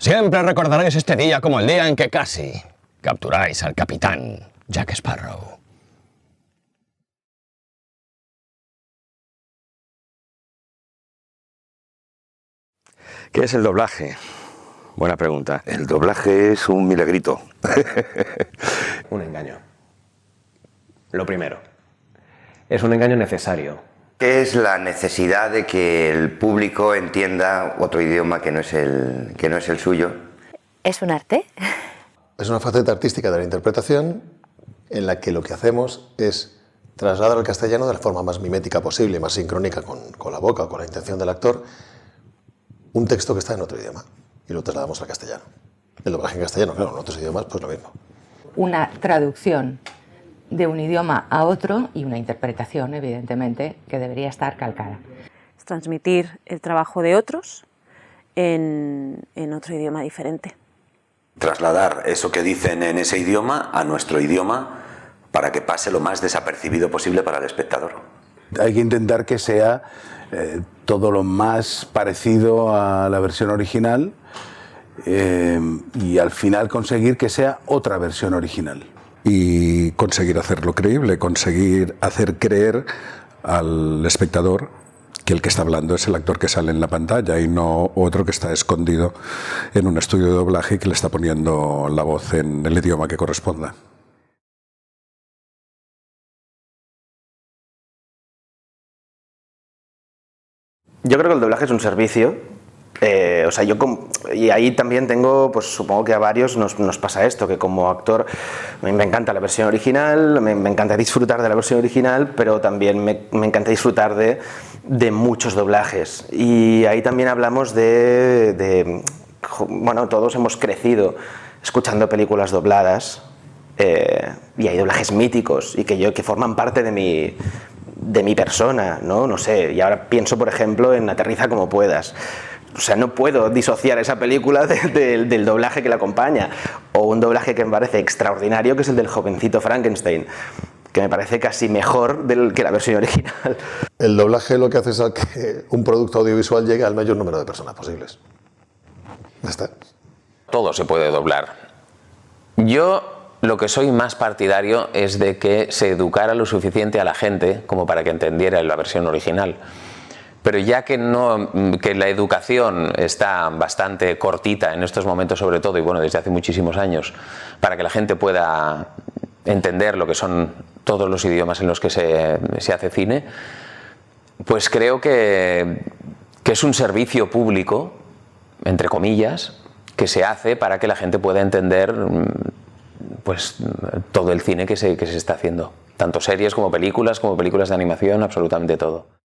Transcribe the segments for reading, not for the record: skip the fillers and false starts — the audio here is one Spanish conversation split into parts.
Siempre recordaréis este día como el día en que casi capturáis al capitán Jack Sparrow. ¿Qué es el doblaje? Buena pregunta. El doblaje es un milagrito. Un engaño. Lo primero. Es un engaño necesario. ¿Qué es la necesidad de que el público entienda otro idioma que no es el suyo? ¿Es un arte? Es una faceta artística de la interpretación en la que lo que hacemos es trasladar al castellano de la forma más mimética posible, más sincrónica con la boca o con la intención del actor, un texto que está en otro idioma y lo trasladamos al castellano. El doblaje en castellano, claro, en otros idiomas pues lo mismo. Una traducción de un idioma a otro y una interpretación, evidentemente, que debería estar calcada. Es transmitir el trabajo de otros en otro idioma diferente. Trasladar eso que dicen en ese idioma a nuestro idioma para que pase lo más desapercibido posible para el espectador. Hay que intentar que sea todo lo más parecido a la versión original y al final conseguir que sea otra versión original. Y conseguir hacerlo creíble, conseguir hacer creer al espectador que el que está hablando es el actor que sale en la pantalla y no otro que está escondido en un estudio de doblaje y que le está poniendo la voz en el idioma que corresponda. Yo creo que el doblaje es un servicio. Y ahí también tengo, pues supongo que a varios nos pasa esto, que como actor me encanta la versión original, me encanta disfrutar de la versión original, pero también me encanta disfrutar de muchos doblajes. Y ahí también hablamos bueno, todos hemos crecido escuchando películas dobladas y hay doblajes míticos y que forman parte de mi persona, ¿no? No sé, y ahora pienso, por ejemplo, en Aterriza como puedas. O sea, no puedo disociar esa película del doblaje que la acompaña. O un doblaje que me parece extraordinario, que es el del jovencito Frankenstein, que me parece casi mejor que la versión original. El doblaje lo que hace es que un producto audiovisual llegue al mayor número de personas posibles. Ya está. Todo se puede doblar. Yo lo que soy más partidario es de que se educara lo suficiente a la gente como para que entendiera la versión original. Pero ya que la educación está bastante cortita en estos momentos sobre todo, y bueno, desde hace muchísimos años, para que la gente pueda entender lo que son todos los idiomas en los que se hace cine, pues creo que es un servicio público, entre comillas, que se hace para que la gente pueda entender pues todo el cine que se está haciendo. Tanto series como películas de animación, absolutamente todo.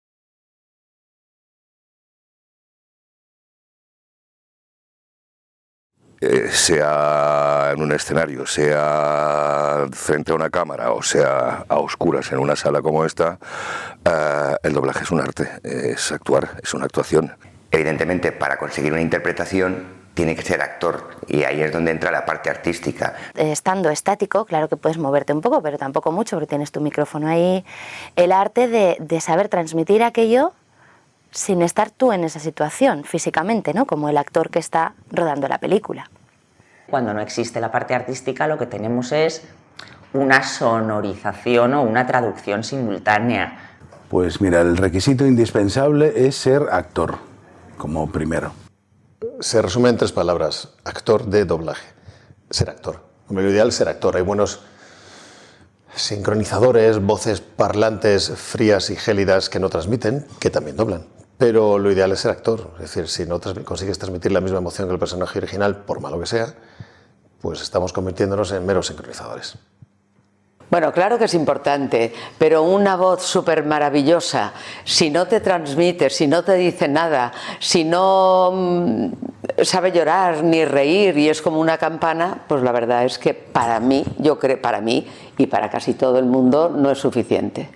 Sea en un escenario, sea frente a una cámara o sea a oscuras en una sala como esta, el doblaje es un arte, es actuar, es una actuación. Evidentemente, para conseguir una interpretación tiene que ser actor y ahí es donde entra la parte artística. Estando estático, claro que puedes moverte un poco, pero tampoco mucho porque tienes tu micrófono ahí. El arte de saber transmitir aquello sin estar tú en esa situación físicamente, ¿no? Como el actor que está rodando la película. Cuando no existe la parte artística, lo que tenemos es una sonorización o una traducción simultánea. Pues mira, el requisito indispensable es ser actor, como primero. Se resume en 3 palabras: actor de doblaje. Ser actor. Lo ideal es ser actor. Hay buenos sincronizadores, voces parlantes frías y gélidas que no transmiten, que también doblan. Pero lo ideal es ser actor. Es decir, si no consigues transmitir la misma emoción que el personaje original, por malo que sea, pues estamos convirtiéndonos en meros sincronizadores. Bueno, claro que es importante, pero una voz súper maravillosa, si no te transmite, si no te dice nada, si no sabe llorar ni reír y es como una campana, pues la verdad es que para mí, para mí y para casi todo el mundo no es suficiente.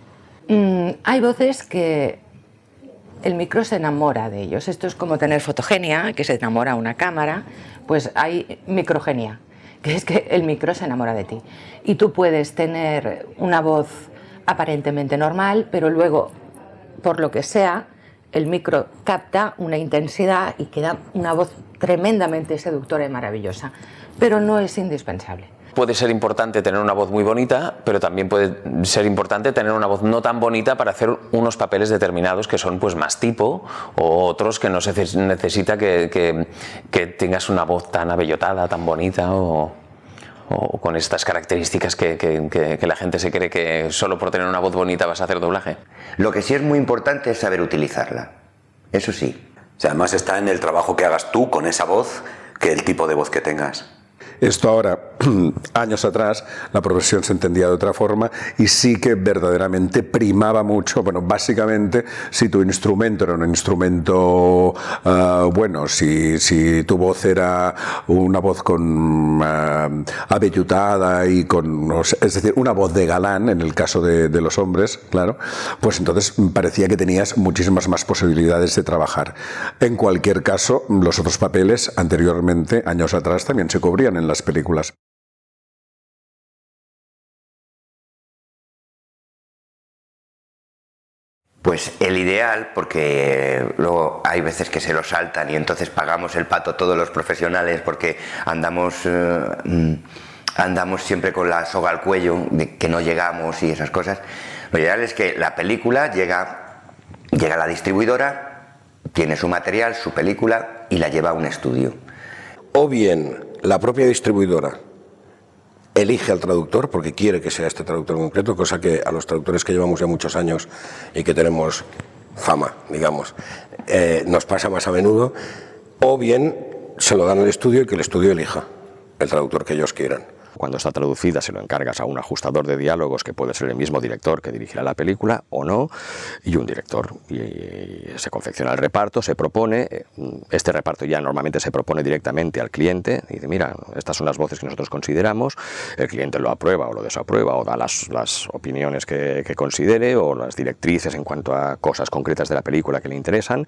Hay voces que el micro se enamora de ellos. Esto es como tener fotogenia, que se enamora a una cámara, pues hay microgenia, que es que el micro se enamora de ti. Y tú puedes tener una voz aparentemente normal, pero luego, por lo que sea, el micro capta una intensidad y queda una voz tremendamente seductora y maravillosa, pero no es indispensable. Puede ser importante tener una voz muy bonita, pero también puede ser importante tener una voz no tan bonita para hacer unos papeles determinados que son pues más tipo, o otros que no se necesita que tengas una voz tan abellotada, tan bonita o con estas características que la gente se cree que solo por tener una voz bonita vas a hacer doblaje. Lo que sí es muy importante es saber utilizarla, eso sí. O sea, además está en el trabajo que hagas tú con esa voz que el tipo de voz que tengas. Esto ahora, años atrás, la profesión se entendía de otra forma y sí que verdaderamente primaba mucho, bueno, básicamente, si tu instrumento era un instrumento bueno, si tu voz era una voz con avellutada y con, es decir, una voz de galán, en el caso de los hombres, claro, pues entonces parecía que tenías muchísimas más posibilidades de trabajar. En cualquier caso, los otros papeles anteriormente, años atrás, también se cubrían en las películas. Pues el ideal, porque luego hay veces que se lo saltan y entonces pagamos el pato todos los profesionales porque andamos siempre con la soga al cuello, de que no llegamos y esas cosas. Lo ideal es que la película llega a la distribuidora, tiene su material, su película y la lleva a un estudio. O bien la propia distribuidora elige al traductor porque quiere que sea este traductor en concreto, cosa que a los traductores que llevamos ya muchos años y que tenemos fama, digamos, nos pasa más a menudo, o bien se lo dan al estudio y que el estudio elija el traductor que ellos quieran. Cuando está traducida se lo encargas a un ajustador de diálogos que puede ser el mismo director que dirigirá la película o no, y un director. Y se confecciona el reparto, se propone, este reparto ya normalmente se propone directamente al cliente, y dice, mira, estas son las voces que nosotros consideramos, el cliente lo aprueba o lo desaprueba o da las opiniones que considere o las directrices en cuanto a cosas concretas de la película que le interesan.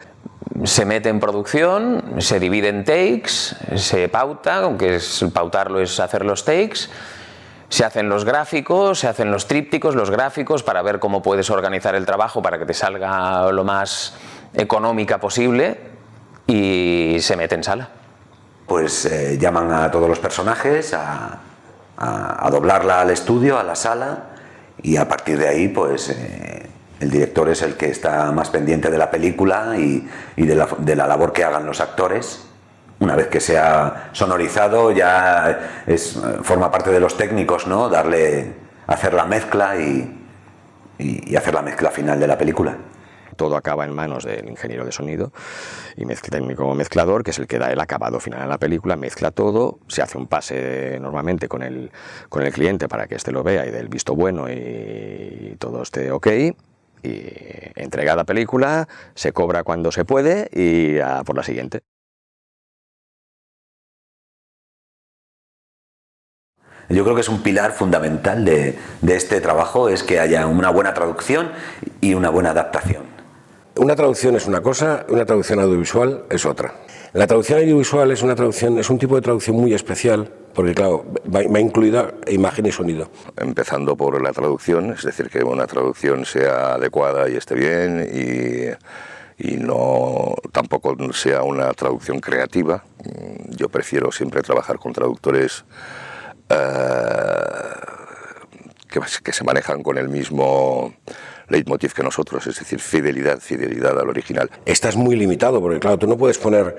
Se mete en producción, se divide en takes, se pauta, aunque pautarlo es hacer los takes, se hacen los gráficos, se hacen los trípticos, los gráficos para ver cómo puedes organizar el trabajo para que te salga lo más económica posible y se mete en sala. Pues llaman a todos los personajes a doblarla al estudio, a la sala, y a partir de ahí pues el director es el que está más pendiente de la película y de la labor que hagan los actores. Una vez que se ha sonorizado ya forma parte de los técnicos, ¿no? Hacer la mezcla y hacer la mezcla final de la película. Todo acaba en manos del ingeniero de sonido y técnico mezclador, que es el que da el acabado final a la película, mezcla todo, se hace un pase normalmente con el cliente para que éste lo vea y dé el visto bueno y todo esté ok, y entrega la película, se cobra cuando se puede y a por la siguiente. Yo creo que es un pilar fundamental de este trabajo, es que haya una buena traducción y una buena adaptación. Una traducción es una cosa, una traducción audiovisual es otra. La traducción audiovisual es un tipo de traducción muy especial, porque claro, va incluida imagen y sonido. Empezando por la traducción, es decir, que una traducción sea adecuada y esté bien y no tampoco sea una traducción creativa. Yo prefiero siempre trabajar con traductores que se manejan con el mismo leitmotiv que nosotros, es decir, fidelidad al original. Estás muy limitado porque claro, tú no puedes poner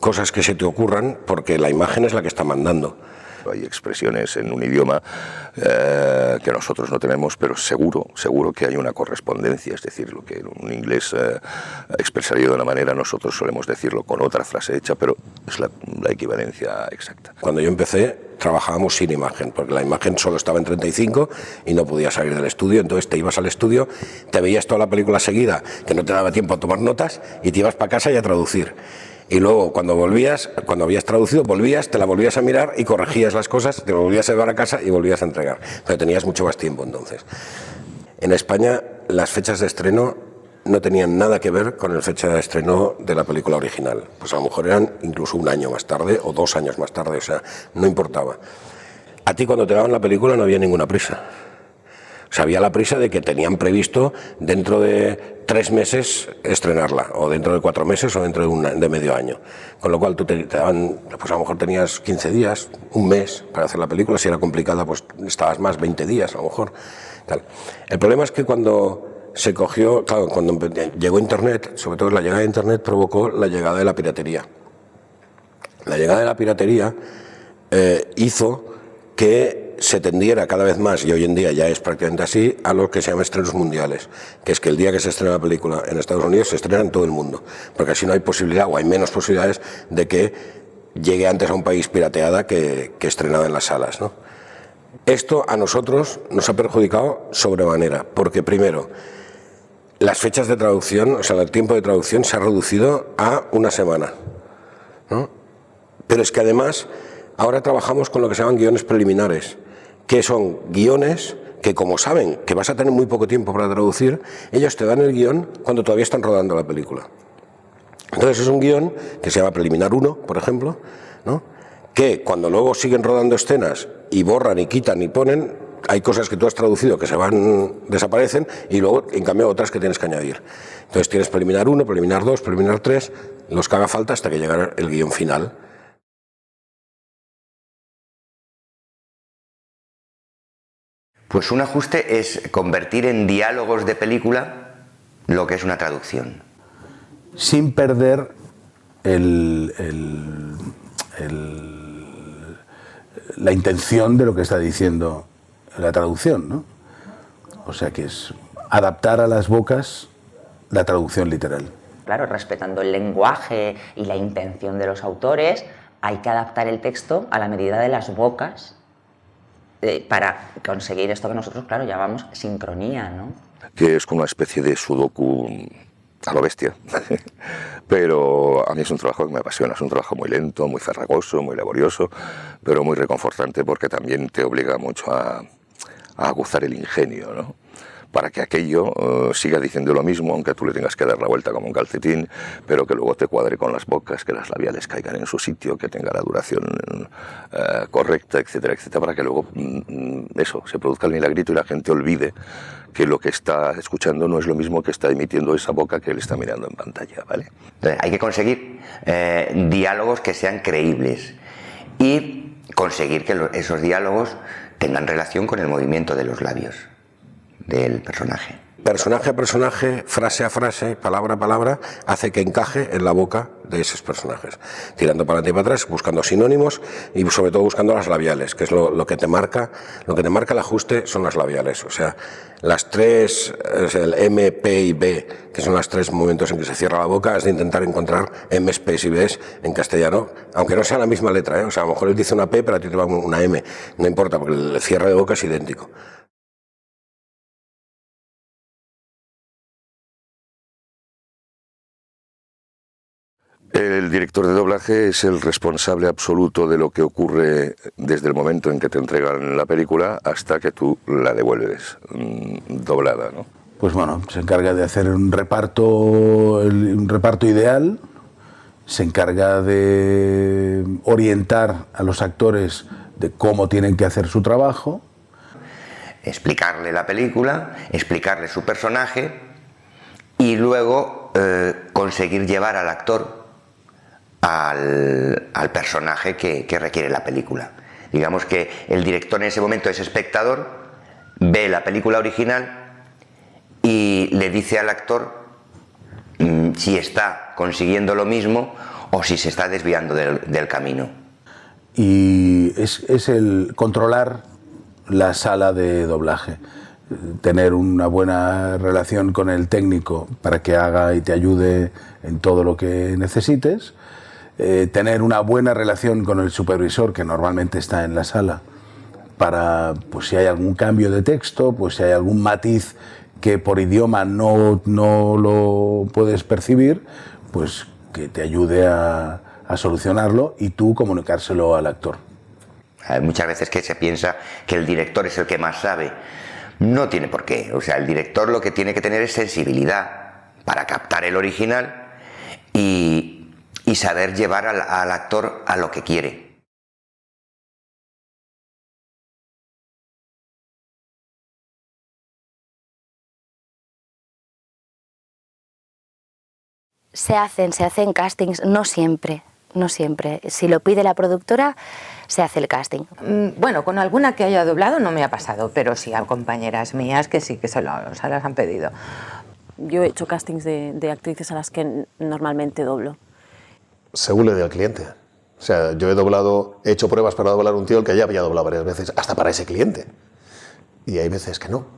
cosas que se te ocurran porque la imagen es la que está mandando. Hay expresiones en un idioma que nosotros no tenemos, pero seguro que hay una correspondencia, es decir, lo que un inglés expresaría de una manera, nosotros solemos decirlo con otra frase hecha, pero es la equivalencia exacta. Cuando yo empecé, trabajábamos sin imagen, porque la imagen solo estaba en 35 y no podía salir del estudio, entonces te ibas al estudio, te veías toda la película seguida, que no te daba tiempo a tomar notas, y te ibas para casa y a traducir. Y luego cuando volvías, cuando habías traducido, volvías, te la volvías a mirar y corregías las cosas, te lo volvías a llevar a casa y volvías a entregar. Pero tenías mucho más tiempo entonces. En España las fechas de estreno no tenían nada que ver con la fecha de estreno de la película original. Pues a lo mejor eran incluso un año más tarde o 2 años más tarde, o sea, no importaba. A ti cuando te daban la película no había ninguna prisa. O sea, había la prisa de que tenían previsto dentro de 3 meses estrenarla, o dentro de 4 meses, o dentro de medio año. Con lo cual tú te daban, pues a lo mejor tenías 15 días, un mes para hacer la película. Si era complicada, pues estabas más, 20 días a lo mejor. Tal. El problema es que cuando se cogió, claro, cuando llegó Internet, sobre todo la llegada de Internet provocó la llegada de la piratería. La llegada de la piratería hizo que se tendiera cada vez más, y hoy en día ya es prácticamente así, a lo que se llama estrenos mundiales, que es que el día que se estrena la película en Estados Unidos se estrena en todo el mundo, porque así no hay posibilidad, o hay menos posibilidades de que llegue antes a un país pirateada que estrenada en las salas, ¿no? Esto a nosotros nos ha perjudicado sobremanera, porque primero, las fechas de traducción, o sea, el tiempo de traducción se ha reducido a una semana, ¿no? Pero es que además ahora trabajamos con lo que se llaman guiones preliminares, que son guiones que, como saben que vas a tener muy poco tiempo para traducir, ellos te dan el guión cuando todavía están rodando la película. Entonces es un guión que se llama Preliminar 1, por ejemplo, ¿no? Que cuando luego siguen rodando escenas y borran y quitan y ponen, hay cosas que tú has traducido que desaparecen, y luego en cambio otras que tienes que añadir. Entonces tienes Preliminar 1, Preliminar 2, Preliminar 3, los que haga falta hasta que llegue el guión final. Pues un ajuste es convertir en diálogos de película lo que es una traducción. Sin perder la intención de lo que está diciendo la traducción, ¿no? O sea que es adaptar a las bocas la traducción literal. Claro, respetando el lenguaje y la intención de los autores, hay que adaptar el texto a la medida de las bocas para conseguir esto que nosotros, claro, llamamos sincronía, ¿no? Que es como una especie de sudoku a lo bestia. Pero a mí es un trabajo que me apasiona, es un trabajo muy lento, muy farragoso, muy laborioso, pero muy reconfortante, porque también te obliga mucho a aguzar el ingenio, ¿no? Para que aquello siga diciendo lo mismo, aunque tú le tengas que dar la vuelta como un calcetín, pero que luego te cuadre con las bocas, que las labiales caigan en su sitio, que tenga la duración correcta, etcétera, etcétera, para que luego eso, se produzca el milagrito y la gente olvide que lo que está escuchando no es lo mismo que está emitiendo esa boca que él está mirando en pantalla, ¿vale? Entonces, hay que conseguir diálogos que sean creíbles y conseguir que esos diálogos tengan relación con el movimiento de los labios del personaje. Personaje a personaje, frase a frase, palabra a palabra, hace que encaje en la boca de esos personajes. Tirando para adelante y para atrás, buscando sinónimos y sobre todo buscando las labiales, que es lo que te marca el ajuste son las labiales. O sea, las tres, el M, P y B, que son los tres momentos en que se cierra la boca, has de intentar encontrar M's, P's y B's en castellano, aunque no sea la misma letra, ¿eh? O sea, a lo mejor él dice una P, pero a ti te va una M. No importa, porque el cierre de boca es idéntico. El director de doblaje es el responsable absoluto de lo que ocurre desde el momento en que te entregan la película hasta que tú la devuelves doblada, ¿no? Pues bueno, se encarga de hacer un reparto ideal, se encarga de orientar a los actores de cómo tienen que hacer su trabajo. Explicarle la película, explicarle su personaje y luego conseguir llevar al actor al personaje que requiere la película. Digamos que el director en ese momento es espectador, ve la película original y le dice al actor si está consiguiendo lo mismo o si se está desviando del camino. Y es el controlar la sala de doblaje, tener una buena relación con el técnico para que haga y te ayude en todo lo que necesites, tener una buena relación con el supervisor, que normalmente está en la sala, para, pues si hay algún cambio de texto, pues si hay algún matiz que por idioma no lo puedes percibir, pues que te ayude a solucionarlo y tú comunicárselo al actor. Hay muchas veces que se piensa que el director es el que más sabe. No tiene por qué. O sea, el director lo que tiene que tener es sensibilidad para captar el original y saber llevar al actor a lo que quiere. Se hacen castings, no siempre. Si lo pide la productora, se hace el casting. Bueno, con alguna que haya doblado no me ha pasado, pero sí a compañeras mías que sí que se las han pedido. Yo he hecho castings de actrices a las que normalmente doblo. Según le dé al cliente. O sea, yo he hecho pruebas para doblar un tío el que ya había doblado varias veces, hasta para ese cliente. Y hay veces que no.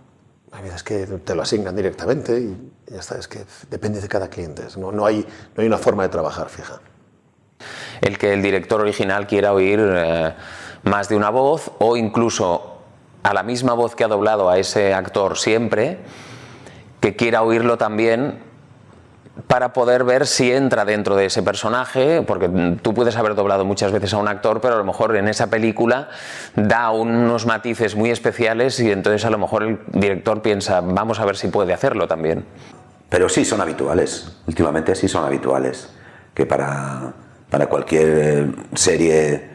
Hay veces que te lo asignan directamente y ya está. Es que depende de cada cliente. No hay una forma de trabajar fija. El que el director original quiera oír más de una voz, o incluso a la misma voz que ha doblado a ese actor siempre, que quiera oírlo también para poder ver si entra dentro de ese personaje, porque tú puedes haber doblado muchas veces a un actor, pero a lo mejor en esa película da unos matices muy especiales y entonces a lo mejor el director piensa, vamos a ver si puede hacerlo también. Pero sí son habituales, últimamente sí son habituales, que para cualquier serie,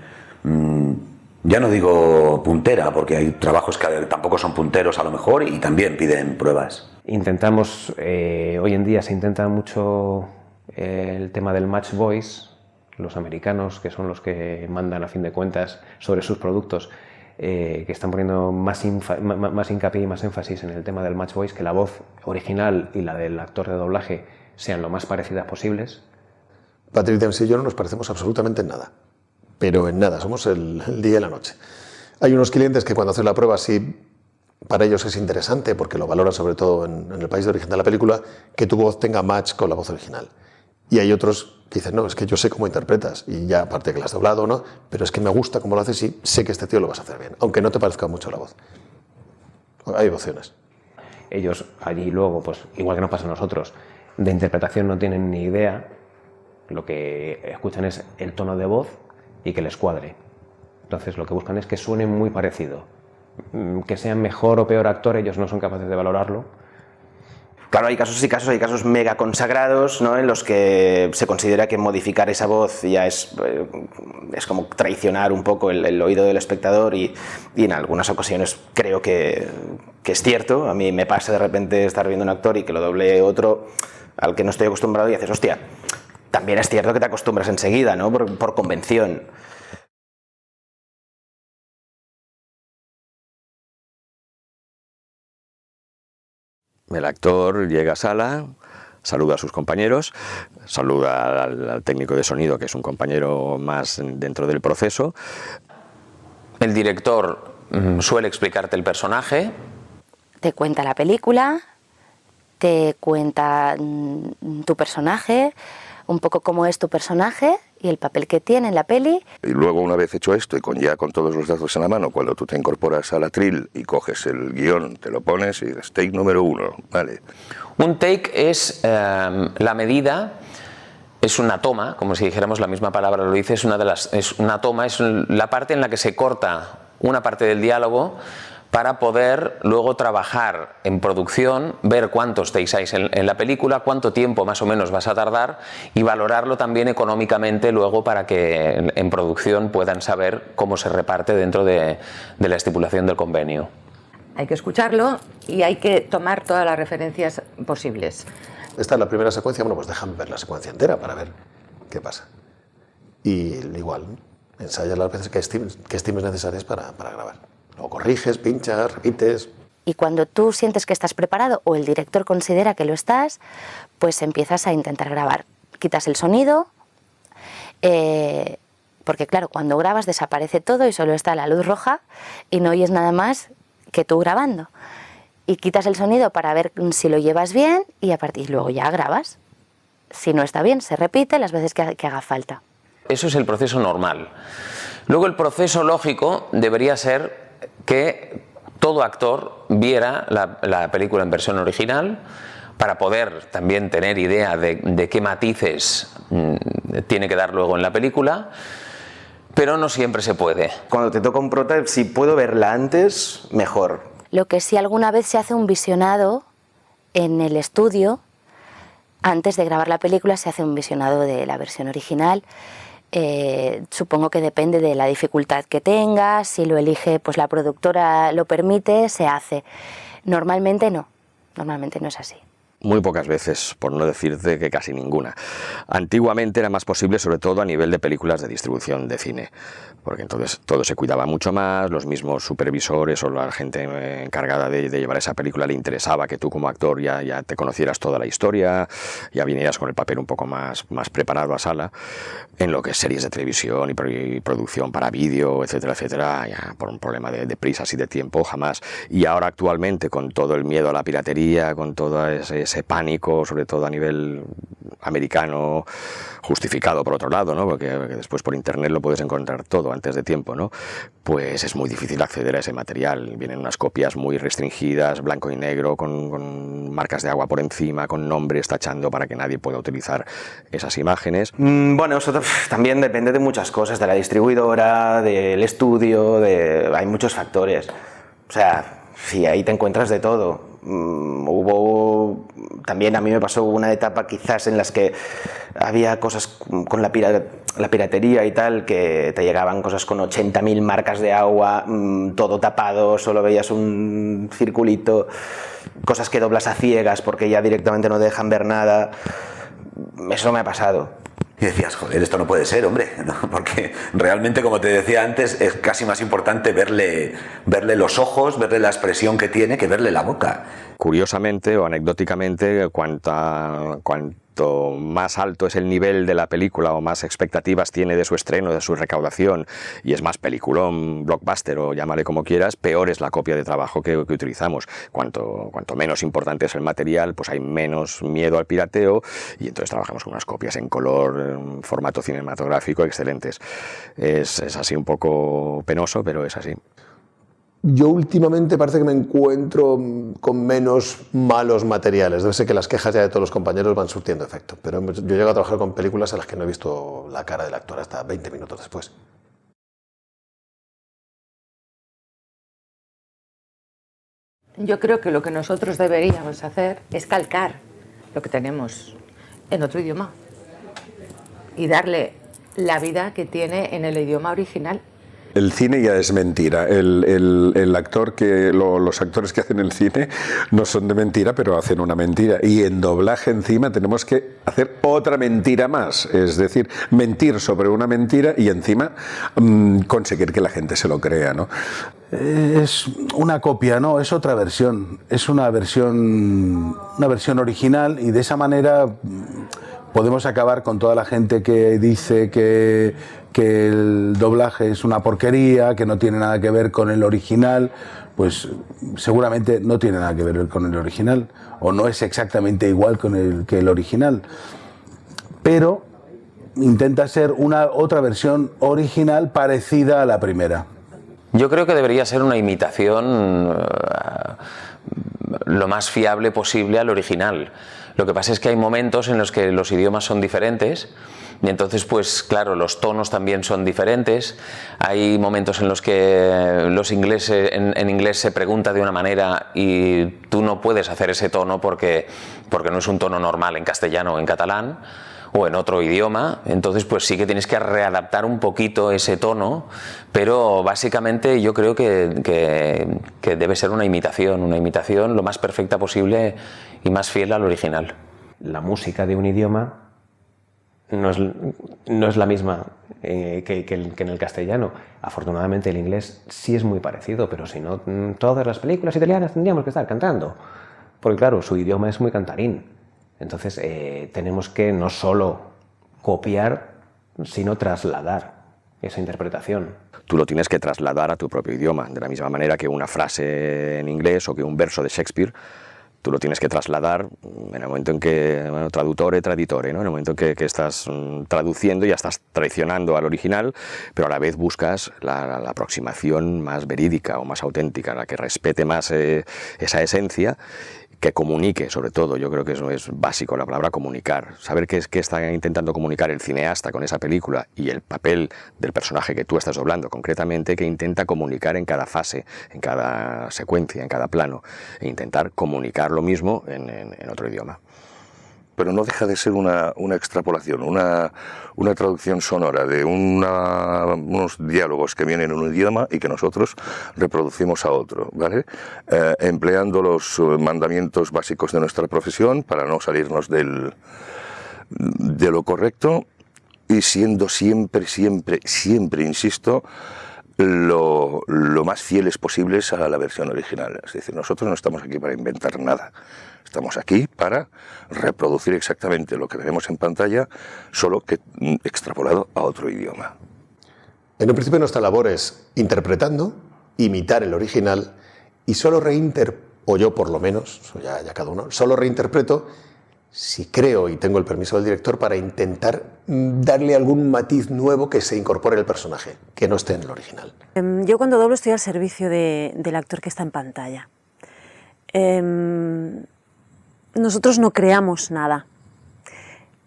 ya no digo puntera, porque hay trabajos que tampoco son punteros a lo mejor y también piden pruebas. Intentamos, hoy en día se intenta mucho el tema del match voice, los americanos, que son los que mandan a fin de cuentas sobre sus productos, que están poniendo más hincapié y más énfasis en el tema del match voice, que la voz original y la del actor de doblaje sean lo más parecidas posibles. Patrick Dempsey y yo no nos parecemos absolutamente en nada, pero en nada, somos el día y la noche. Hay unos clientes que cuando hacen la prueba sí, para ellos es interesante, porque lo valoran sobre todo en el país de origen de la película, que tu voz tenga match con la voz original. Y hay otros que dicen, no, es que yo sé cómo interpretas, y ya aparte que la has doblado o no, pero es que me gusta cómo lo haces y sé que este tío lo vas a hacer bien, aunque no te parezca mucho la voz. Hay opciones. Ellos allí luego, pues igual que nos pasa a nosotros, de interpretación no tienen ni idea. Lo que escuchan es el tono de voz y que les cuadre. Entonces lo que buscan es que suene muy parecido. Que sean mejor o peor actor, ellos no son capaces de valorarlo. Claro, hay casos y casos, hay casos mega consagrados, ¿no?, en los que se considera que modificar esa voz ya es como traicionar un poco el oído del espectador y en algunas ocasiones creo que es cierto. A mí me pasa de repente estar viendo un actor y que lo doble otro al que no estoy acostumbrado y haces, hostia, también es cierto que te acostumbras enseguida, ¿no?, por convención. El actor llega a sala, saluda a sus compañeros, saluda al técnico de sonido, que es un compañero más dentro del proceso. El director suele explicarte el personaje. Te cuenta la película, te cuenta tu personaje, un poco cómo es tu personaje y el papel que tiene en la peli. Y luego, una vez hecho esto y con todos los datos en la mano, cuando tú te incorporas al atril y coges el guión, te lo pones y dices, take número 1, ¿vale? Un take es la medida, es una toma, como si dijéramos la misma palabra lo dice, es una toma, es la parte en la que se corta una parte del diálogo para poder luego trabajar en producción, ver cuántos takes hay en la película, cuánto tiempo más o menos vas a tardar y valorarlo también económicamente luego para que en producción puedan saber cómo se reparte dentro de la estipulación del convenio. Hay que escucharlo y hay que tomar todas las referencias posibles. Esta es la primera secuencia, bueno, pues déjame ver la secuencia entera para ver qué pasa. Y igual, ensayas las veces que estimes necesarias para grabar. Lo corriges, pinchas, repites. Y cuando tú sientes que estás preparado o el director considera que lo estás, pues empiezas a intentar grabar. Quitas el sonido, porque claro, cuando grabas desaparece todo y solo está la luz roja y no oyes nada más que tú grabando. Y quitas el sonido para ver si lo llevas bien y luego ya grabas. Si no está bien, se repite las veces que haga falta. Eso es el proceso normal. Luego el proceso lógico debería ser que todo actor viera la película en versión original para poder también tener idea de qué matices tiene que dar luego en la película, pero no siempre se puede. Cuando te toca un prota, si puedo verla antes, mejor. Lo que sí, alguna vez se hace un visionado en el estudio, antes de grabar la película se hace un visionado de la versión original. Supongo que depende de la dificultad que tengas, si lo elige pues la productora lo permite, se hace. Normalmente no es así. Muy pocas veces, por no decirte que casi ninguna. Antiguamente era más posible, sobre todo a nivel de películas de distribución de cine, porque entonces todo se cuidaba mucho más, los mismos supervisores o la gente encargada de llevar esa película le interesaba que tú como actor ya te conocieras toda la historia, ya vinieras con el papel un poco más preparado a sala. En lo que es series de televisión y producción para vídeo, etcétera, etcétera, ya por un problema de prisas y de tiempo, jamás. Y ahora actualmente, con todo el miedo a la piratería, con todo ese pánico, sobre todo a nivel americano, justificado por otro lado, ¿no? Porque después por internet lo puedes encontrar todo antes de tiempo, ¿no? Pues es muy difícil acceder a ese material. Vienen unas copias muy restringidas, blanco y negro, con marcas de agua por encima, con nombres tachando para que nadie pueda utilizar esas imágenes. Bueno, eso también depende de muchas cosas, de la distribuidora, del estudio, hay muchos factores. O sea, sí, ahí te encuentras de todo. También a mí me pasó una etapa quizás en las que había cosas con la piratería y tal, que te llegaban cosas con 80.000 marcas de agua, todo tapado, solo veías un circulito, cosas que doblas a ciegas porque ya directamente no dejan ver nada. Eso me ha pasado. Y decías, joder, esto no puede ser, hombre, ¿no? Porque realmente, como te decía antes, es casi más importante verle los ojos, verle la expresión que tiene, que verle la boca. Curiosamente o anecdóticamente, cuanto más alto es el nivel de la película o más expectativas tiene de su estreno, de su recaudación, y es más peliculón, blockbuster o llámale como quieras, peor es la copia de trabajo que utilizamos. Cuanto menos importante es el material, pues hay menos miedo al pirateo, y entonces trabajamos con unas copias en color, en formato cinematográfico excelentes. Es así un poco penoso, pero es así. Yo últimamente parece que me encuentro con menos malos materiales. Debe ser que las quejas ya de todos los compañeros van surtiendo efecto. Pero yo llego a trabajar con películas en las que no he visto la cara del actor hasta 20 minutos después. Yo creo que lo que nosotros deberíamos hacer es calcar lo que tenemos en otro idioma y darle la vida que tiene en el idioma original. El cine ya es mentira. El actor los actores que hacen el cine no son de mentira, pero hacen una mentira. Y en doblaje encima tenemos que hacer otra mentira más. Es decir, mentir sobre una mentira y encima conseguir que la gente se lo crea, ¿no? Es una copia, no, es otra versión. Es una versión original, y de esa manera podemos acabar con toda la gente que dice que el doblaje es una porquería, que no tiene nada que ver con el original. Pues seguramente no tiene nada que ver con el original, o no es exactamente igual que el original, pero intenta ser otra versión original parecida a la primera. Yo creo que debería ser una imitación lo más fiable posible al original. Lo que pasa es que hay momentos en los que los idiomas son diferentes, y entonces, pues claro, los tonos también son diferentes. Hay momentos en los que en inglés se pregunta de una manera y tú no puedes hacer ese tono porque no es un tono normal en castellano o en catalán o en otro idioma. Entonces, pues sí que tienes que readaptar un poquito ese tono, pero básicamente yo creo que debe ser una imitación lo más perfecta posible y más fiel al original. La música de un idioma no es la misma que en el castellano. Afortunadamente el inglés sí es muy parecido, pero si no, todas las películas italianas tendríamos que estar cantando, porque claro, su idioma es muy cantarín. Entonces tenemos que no solo copiar, sino trasladar esa interpretación. Tú lo tienes que trasladar a tu propio idioma, de la misma manera que una frase en inglés o que un verso de Shakespeare, tú lo tienes que trasladar en el momento en que, traductore, traditore, ¿no? En el momento en que estás traduciendo, ya estás traicionando al original, pero a la vez buscas la aproximación más verídica o más auténtica, la que respete más esa esencia, que comunique, sobre todo. Yo creo que eso es básico, la palabra comunicar. Saber qué está intentando comunicar el cineasta con esa película y el papel del personaje que tú estás doblando concretamente, que intenta comunicar en cada fase, en cada secuencia, en cada plano, e intentar comunicar lo mismo en otro idioma. pero no deja de ser una extrapolación, una traducción sonora de unos diálogos que vienen en un idioma y que nosotros reproducimos a otro, ¿vale? Empleando los mandamientos básicos de nuestra profesión para no salirnos de lo correcto y siendo siempre, insisto, lo más fieles posibles a la versión original. Es decir, nosotros no estamos aquí para inventar nada. Estamos aquí para reproducir exactamente lo que veremos en pantalla, solo que extrapolado a otro idioma. En un principio nuestra labor es interpretando, imitar el original y solo o yo por lo menos, ya cada uno, solo reinterpreto si creo y tengo el permiso del director para intentar darle algún matiz nuevo que se incorpore al personaje, que no esté en el original. Yo cuando doblo estoy al servicio del actor que está en pantalla. Nosotros no creamos nada.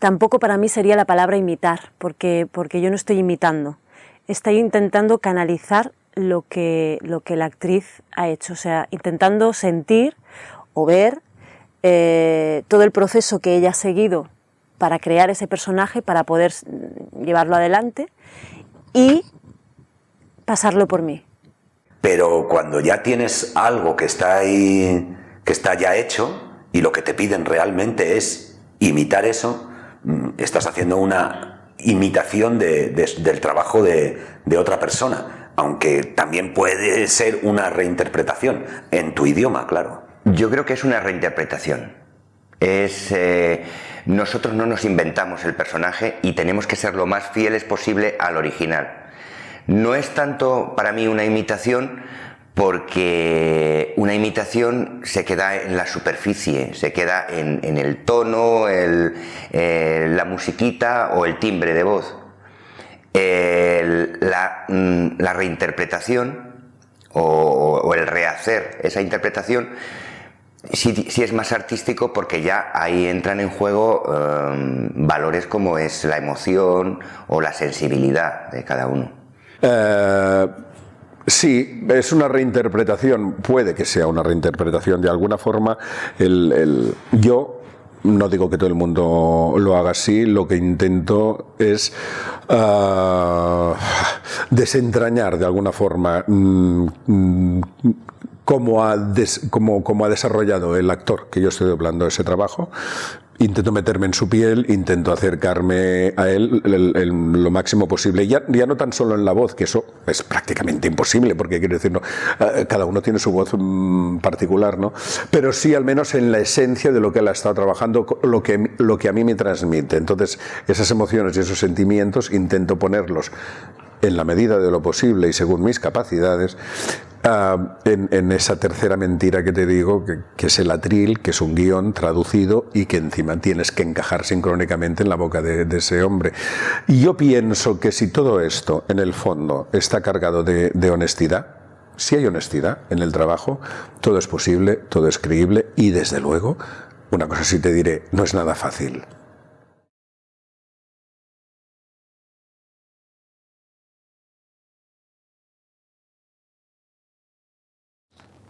Tampoco para mí sería la palabra imitar, porque yo no estoy imitando. Estoy intentando canalizar lo que la actriz ha hecho, o sea, intentando sentir o ver todo el proceso que ella ha seguido para crear ese personaje, para poder llevarlo adelante y pasarlo por mí. Pero cuando ya tienes algo que está ahí, que está ya hecho, y lo que te piden realmente es imitar eso, estás haciendo una imitación del trabajo de otra persona, aunque también puede ser una reinterpretación en tu idioma, claro. Yo creo que es una reinterpretación. Nosotros no nos inventamos el personaje y tenemos que ser lo más fieles posible al original. No es tanto para mí una imitación, porque una imitación se queda en la superficie, se queda en el tono, la musiquita o el timbre de voz. La reinterpretación o el rehacer esa interpretación sí es más artístico, porque ya ahí entran en juego valores como es la emoción o la sensibilidad de cada uno. Sí, es una reinterpretación, puede que sea una reinterpretación de alguna forma. Yo no digo que todo el mundo lo haga así, lo que intento es desentrañar de alguna forma cómo ha desarrollado el actor que yo estoy doblando ese trabajo. Intento meterme en su piel, intento acercarme a él lo máximo posible. Ya no tan solo en la voz, que eso es prácticamente imposible, porque quiero decir, cada uno tiene su voz particular, ¿no? Pero sí al menos en la esencia de lo que él ha estado trabajando, lo que a mí me transmite. Entonces, esas emociones y esos sentimientos intento ponerlos en la medida de lo posible y según mis capacidades, en esa tercera mentira que te digo, que es el atril, que es un guión traducido y que encima tienes que encajar sincrónicamente en la boca de ese hombre. Y yo pienso que si todo esto, en el fondo, está cargado de honestidad, si hay honestidad en el trabajo, todo es posible, todo es creíble y, desde luego, una cosa sí te diré, no es nada fácil.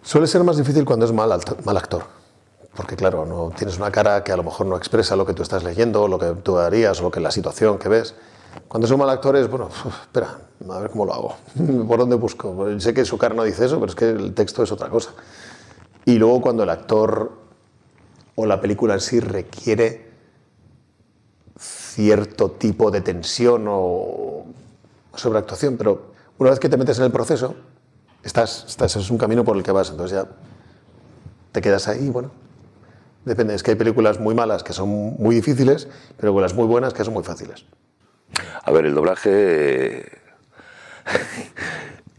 Suele ser más difícil cuando es mal actor, porque claro, no tienes una cara que a lo mejor no expresa lo que tú estás leyendo, lo que tú harías, o la situación que ves. Cuando es un mal actor es, bueno, espera, a ver cómo lo hago, por dónde busco. Sé que su cara no dice eso, pero es que el texto es otra cosa. Y luego cuando el actor o la película en sí requiere cierto tipo de tensión o sobreactuación, pero una vez que te metes en el proceso, es un camino por el que vas, entonces ya te quedas ahí, bueno, depende, es que hay películas muy malas que son muy difíciles, pero películas muy buenas que son muy fáciles. A ver, el doblaje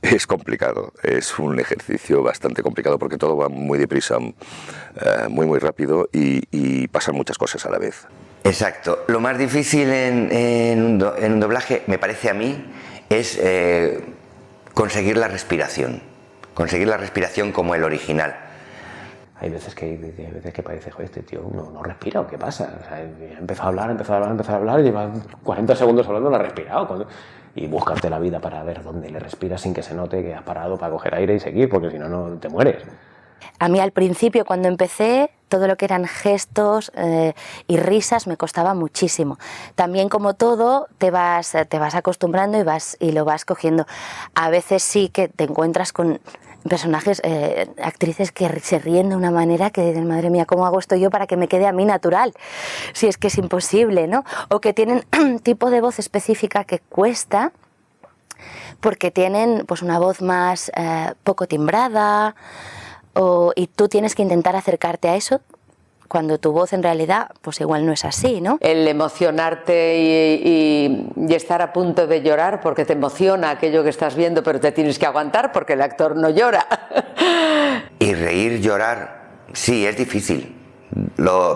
es complicado, es un ejercicio bastante complicado porque todo va muy deprisa, muy rápido y pasan muchas cosas a la vez. Exacto, lo más difícil en un doblaje, me parece a mí, es conseguir la respiración como el original. Hay veces que parece, joder, este tío no respira, ¿o qué pasa? O sea, empezó a hablar, lleva 40 segundos hablando, no ha respirado. Y buscarte la vida para ver dónde le respiras sin que se note que has parado para coger aire y seguir, porque si no, no te mueres. A mí al principio, cuando empecé, todo lo que eran gestos y risas me costaba muchísimo. También, como todo, te vas acostumbrando y lo vas cogiendo. A veces sí que te encuentras con personajes, actrices que se ríen de una manera que dices, madre mía, ¿cómo hago esto yo para que me quede a mí natural? Si es que es imposible, ¿no? O que tienen un tipo de voz específica que cuesta, porque tienen pues una voz más poco timbrada, y tú tienes que intentar acercarte a eso cuando tu voz en realidad pues igual no es así, ¿no? El emocionarte y estar a punto de llorar porque te emociona aquello que estás viendo, pero te tienes que aguantar porque el actor no llora. Y reír, llorar, sí, es difícil,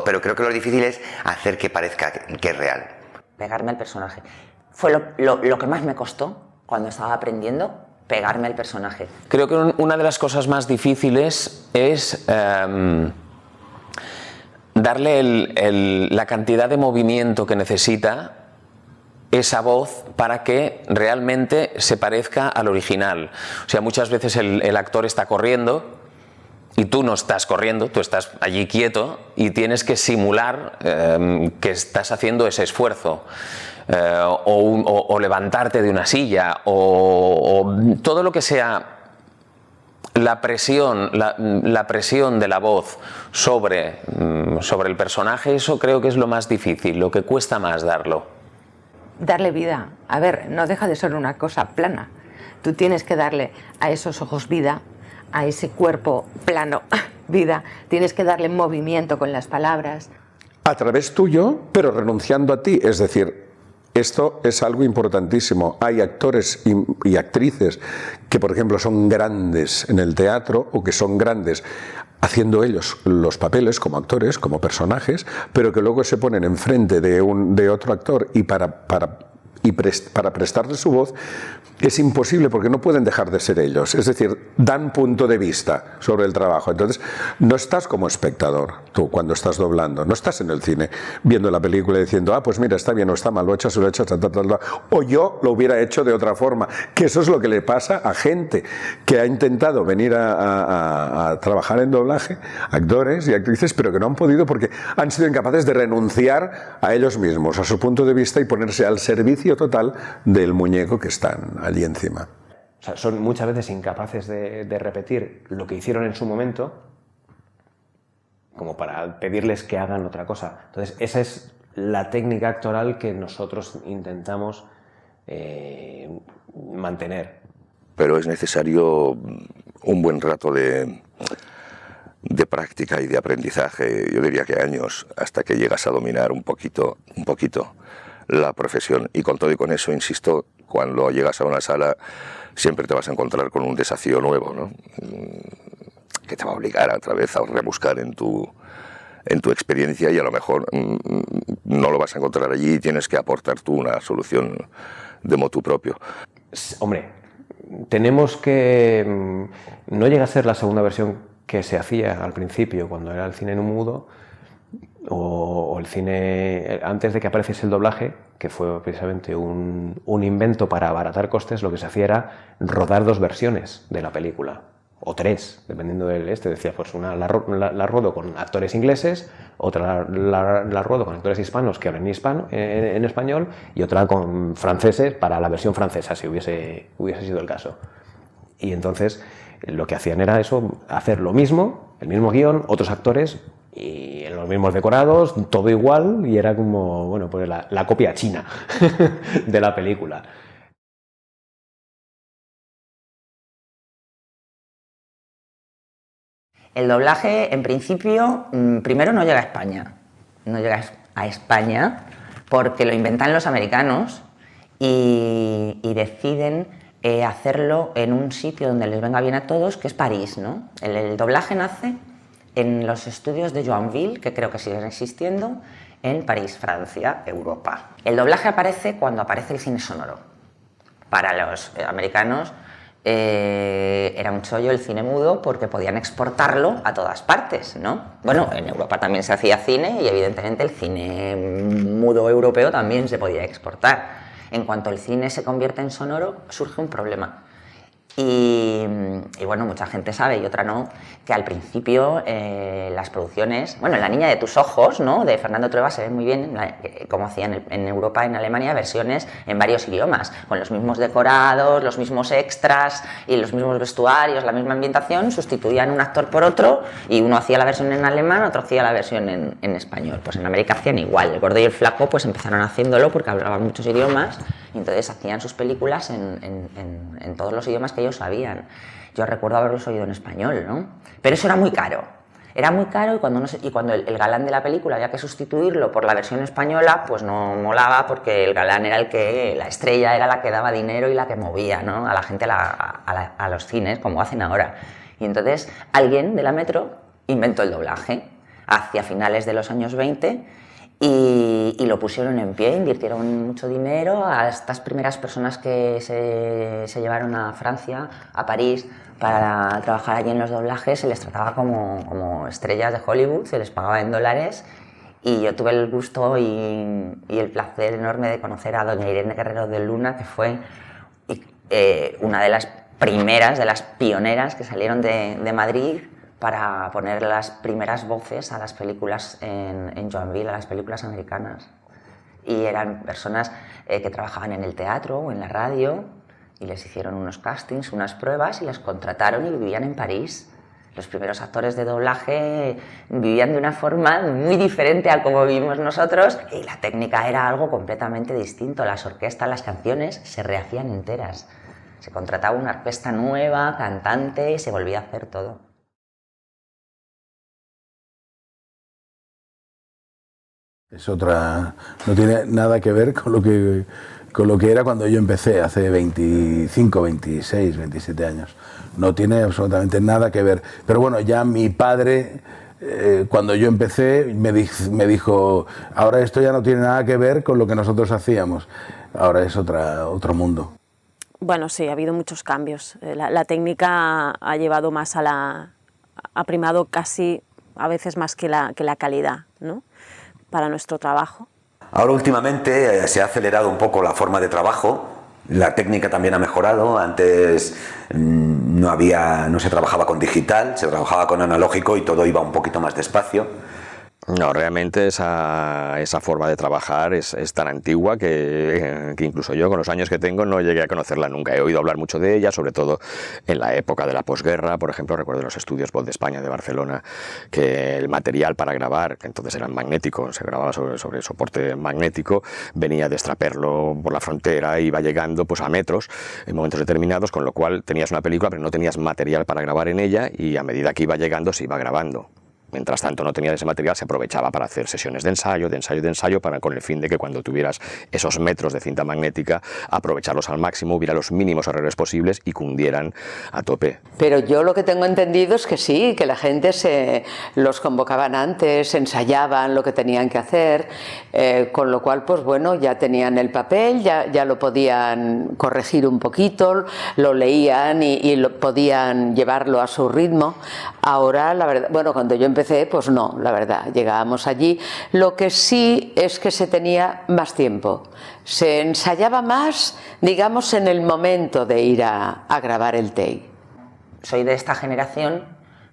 pero creo que lo difícil es hacer que parezca que es real. Pegarme al personaje. Fue lo que más me costó cuando estaba aprendiendo, pegarme al personaje. Creo que una de las cosas más difíciles es darle la cantidad de movimiento que necesita esa voz para que realmente se parezca al original. O sea, muchas veces el actor está corriendo y tú no estás corriendo, tú estás allí quieto y tienes que simular que estás haciendo ese esfuerzo. O levantarte de una silla, o todo lo que sea la presión de la voz sobre el personaje, eso creo que es lo más difícil, lo que cuesta más darlo. Darle vida. A ver, no deja de ser una cosa plana. Tú tienes que darle a esos ojos vida, a ese cuerpo plano vida, tienes que darle movimiento con las palabras. A través tuyo, pero renunciando a ti, es decir, esto es algo importantísimo. Hay actores y actrices que, por ejemplo, son grandes en el teatro o que son grandes haciendo ellos los papeles como actores, como personajes, pero que luego se ponen enfrente de otro actor y para prestarle su voz es imposible porque no pueden dejar de ser ellos. Es decir, dan punto de vista sobre el trabajo. Entonces, no estás como espectador, tú, cuando estás doblando. No estás en el cine viendo la película y diciendo, pues mira, está bien o está mal, lo he hecho, se lo he hecho, o yo lo hubiera hecho de otra forma. Que eso es lo que le pasa a gente que ha intentado venir a trabajar en doblaje, actores y actrices, pero que no han podido porque han sido incapaces de renunciar a ellos mismos, a su punto de vista y ponerse al servicio total del muñeco que están allí encima. O sea, son muchas veces incapaces de repetir lo que hicieron en su momento como para pedirles que hagan otra cosa. Entonces, esa es la técnica actoral que nosotros intentamos mantener. Pero es necesario un buen rato de práctica y de aprendizaje, yo diría que años, hasta que llegas a dominar un poquito la profesión. Y con todo y con eso, insisto, cuando llegas a una sala siempre te vas a encontrar con un desafío nuevo, ¿no? Que te va a obligar otra vez a rebuscar en tu experiencia y a lo mejor no lo vas a encontrar allí y tienes que aportar tú una solución de motu propio. Hombre, tenemos que... No llega a ser la segunda versión que se hacía al principio, cuando era el cine en mudo, o el cine antes de que apareciese el doblaje, que fue precisamente un invento para abaratar costes. Lo que se hacía era rodar 2 versiones de la película, o 3, dependiendo del decía, pues una la ruedo con actores ingleses, otra la ruedo con actores hispanos que hablan en español, y otra con franceses para la versión francesa, si hubiese sido el caso. Y entonces lo que hacían era eso, hacer lo mismo, el mismo guión, otros actores, y en los mismos decorados, todo igual, y era como, bueno, pues la copia china de la película. El doblaje, en principio, primero no llega a España. No llega a España porque lo inventan los americanos y deciden hacerlo en un sitio donde les venga bien a todos, que es París, ¿no? El doblaje nace en los estudios de Joinville, que creo que siguen existiendo, en París, Francia, Europa. El doblaje aparece cuando aparece el cine sonoro. Para los americanos era un chollo el cine mudo porque podían exportarlo a todas partes, ¿no? Bueno, en Europa también se hacía cine y evidentemente el cine mudo europeo también se podía exportar. En cuanto el cine se convierte en sonoro, surge un problema. Y bueno, mucha gente sabe y otra no, que al principio las producciones, bueno, La niña de tus ojos, ¿no?, de Fernando Trueba, se ve muy bien cómo hacían en Europa, en Alemania, versiones en varios idiomas, con los mismos decorados, los mismos extras y los mismos vestuarios, la misma ambientación, sustituían un actor por otro y uno hacía la versión en alemán, otro hacía la versión en español. Pues en América hacían igual, El gordo y el flaco pues empezaron haciéndolo porque hablaban muchos idiomas y entonces hacían sus películas en todos los idiomas que ellos sabían. Yo recuerdo haberlos oído en español, ¿no? Pero eso era muy caro. Era muy caro y cuando el galán de la película había que sustituirlo por la versión española, pues no molaba porque el galán era la estrella era la que daba dinero y la que movía, ¿no?, a la gente a los cines, como hacen ahora. Y entonces alguien de la Metro inventó el doblaje hacia finales de los años 20 y lo pusieron en pie, invirtieron mucho dinero. A estas primeras personas que se llevaron a Francia, a París, para trabajar allí en los doblajes, se les trataba como estrellas de Hollywood, se les pagaba en dólares. Y yo tuve el gusto y el placer enorme de conocer a doña Irene Guerrero de Luna, que fue una de las primeras, de las pioneras que salieron de Madrid para poner las primeras voces a las películas en Joinville, a las películas americanas. Y eran personas que trabajaban en el teatro o en la radio y les hicieron unos castings, unas pruebas y les contrataron y vivían en París. Los primeros actores de doblaje vivían de una forma muy diferente a como vivimos nosotros y la técnica era algo completamente distinto. Las orquestas, las canciones se rehacían enteras. Se contrataba una orquesta nueva, cantante y se volvía a hacer todo. Es otra, no tiene nada que ver con lo que era cuando yo empecé, hace 25, 26, 27 años. No tiene absolutamente nada que ver. Pero bueno, ya mi padre, cuando yo empecé, me dijo, ahora esto ya no tiene nada que ver con lo que nosotros hacíamos. Ahora es otro mundo. Bueno, sí, ha habido muchos cambios. La técnica ha llevado más ha primado casi, a veces más que la calidad, ¿no?, para nuestro trabajo. Ahora últimamente se ha acelerado un poco la forma de trabajo, la técnica también ha mejorado. Antes no se trabajaba con digital, se trabajaba con analógico y todo iba un poquito más despacio. No, realmente esa forma de trabajar es tan antigua que incluso yo, con los años que tengo, no llegué a conocerla nunca. He oído hablar mucho de ella, sobre todo en la época de la posguerra. Por ejemplo, recuerdo en los estudios Voz de España de Barcelona que el material para grabar, que entonces era magnético, se grababa sobre soporte magnético, venía de extraperlo por la frontera y iba llegando pues a metros en momentos determinados, con lo cual tenías una película pero no tenías material para grabar en ella y a medida que iba llegando se iba grabando. Mientras tanto no tenía ese material, se aprovechaba para hacer sesiones de ensayo, con el fin de que cuando tuvieras esos metros de cinta magnética, aprovecharlos al máximo, hubiera los mínimos errores posibles y cundieran a tope. Pero yo lo que tengo entendido es que sí, que la gente los convocaban antes, ensayaban lo que tenían que hacer, con lo cual, pues bueno, ya tenían el papel, ya lo podían corregir un poquito, lo leían y podían llevarlo a su ritmo. Ahora, la verdad, bueno, cuando yo empecé, pues no, la verdad, llegábamos allí. Lo que sí es que se tenía más tiempo. Se ensayaba más, digamos, en el momento de ir a grabar el take. Soy de esta generación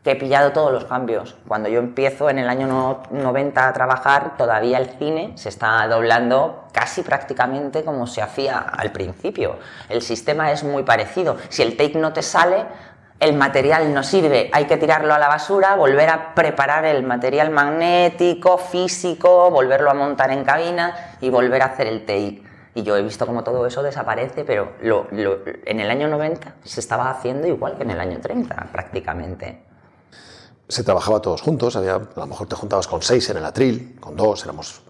que he pillado todos los cambios. Cuando yo empiezo en el año 90 a trabajar, todavía el cine se está doblando casi prácticamente como se hacía al principio. El sistema es muy parecido. Si el take no te sale, el material no sirve, hay que tirarlo a la basura, volver a preparar el material magnético, físico, volverlo a montar en cabina y volver a hacer el take. Y yo he visto como todo eso desaparece, pero en el año 90 se estaba haciendo igual que en el año 30, prácticamente. Se trabajaba todos juntos, a lo mejor te juntabas con 6 en el atril, con 2, éramos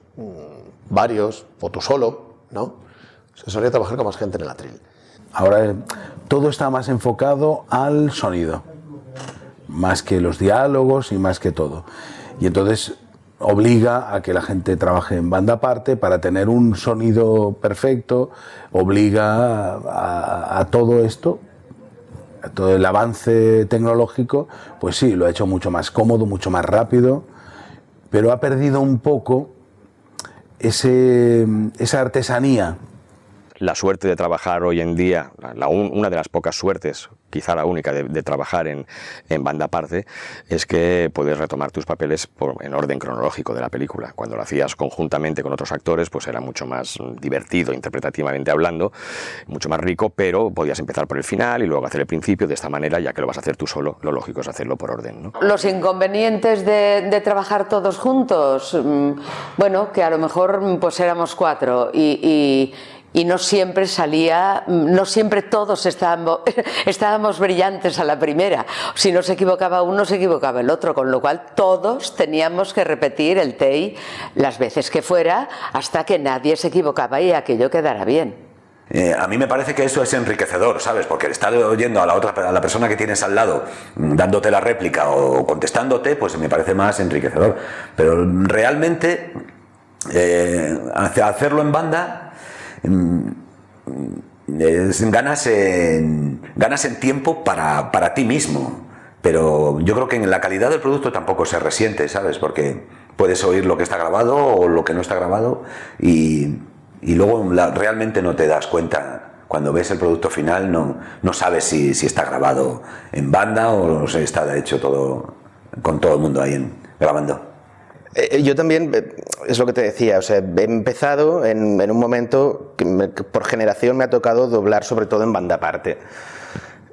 varios, o tú solo, ¿no? Se solía trabajar con más gente en el atril. Ahora todo está más enfocado al sonido, más que los diálogos y más que todo. Y entonces obliga a que la gente trabaje en banda aparte para tener un sonido perfecto, obliga a todo esto, a todo el avance tecnológico, pues sí, lo ha hecho mucho más cómodo, mucho más rápido, pero ha perdido un poco esa artesanía. La suerte de trabajar hoy en día, una de las pocas suertes, quizá la única, de trabajar en banda aparte, es que puedes retomar tus papeles en orden cronológico de la película. Cuando lo hacías conjuntamente con otros actores, pues era mucho más divertido, interpretativamente hablando, mucho más rico, pero podías empezar por el final y luego hacer el principio. De esta manera, ya que lo vas a hacer tú solo, lo lógico es hacerlo por orden, ¿no? Los inconvenientes de trabajar todos juntos, bueno, que a lo mejor pues éramos 4 y no siempre salía, no siempre todos estábamos brillantes a la primera. Si no se equivocaba uno, se equivocaba el otro, con lo cual todos teníamos que repetir el take las veces que fuera hasta que nadie se equivocaba y aquello quedara bien. A mí me parece que eso es enriquecedor, ¿sabes? Porque estar oyendo a la persona que tienes al lado dándote la réplica o contestándote, pues me parece más enriquecedor. Pero realmente hacerlo en banda ganas en tiempo para ti mismo. Pero yo creo que en la calidad del producto tampoco se resiente, ¿sabes? Porque puedes oír lo que está grabado o lo que no está grabado y luego realmente no te das cuenta. Cuando ves el producto final no sabes si está grabado en banda o está hecho todo con todo el mundo ahí grabando. Yo también, es lo que te decía, o sea, he empezado en un momento que por generación me ha tocado doblar sobre todo en banda aparte.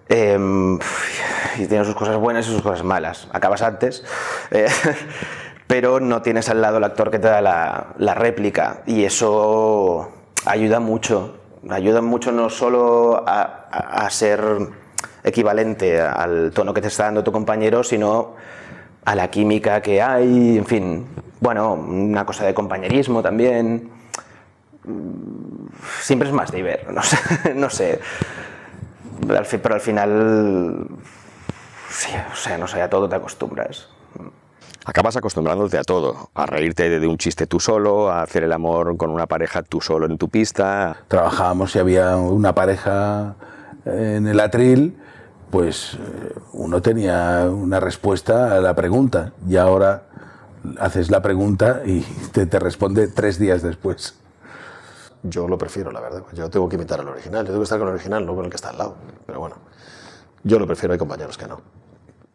Y tiene sus cosas buenas y sus cosas malas. Acabas antes, pero no tienes al lado el actor que te da la réplica, y eso ayuda mucho no solo a ser equivalente al tono que te está dando tu compañero, sino a la química que hay, en fin, bueno, una cosa de compañerismo también. Siempre es más divertido, no sé. Pero al final, sí, o sea, no sé, a todo te acostumbras. Acabas acostumbrándote a todo, a reírte de un chiste tú solo, a hacer el amor con una pareja tú solo en tu pista. Trabajábamos, si había una pareja en el atril, pues uno tenía una respuesta a la pregunta, y ahora haces la pregunta y te responde 3 días después. Yo lo prefiero, la verdad. Yo tengo que imitar al original, yo tengo que estar con el original, no con el que está al lado. Pero bueno, yo lo prefiero, hay compañeros que no.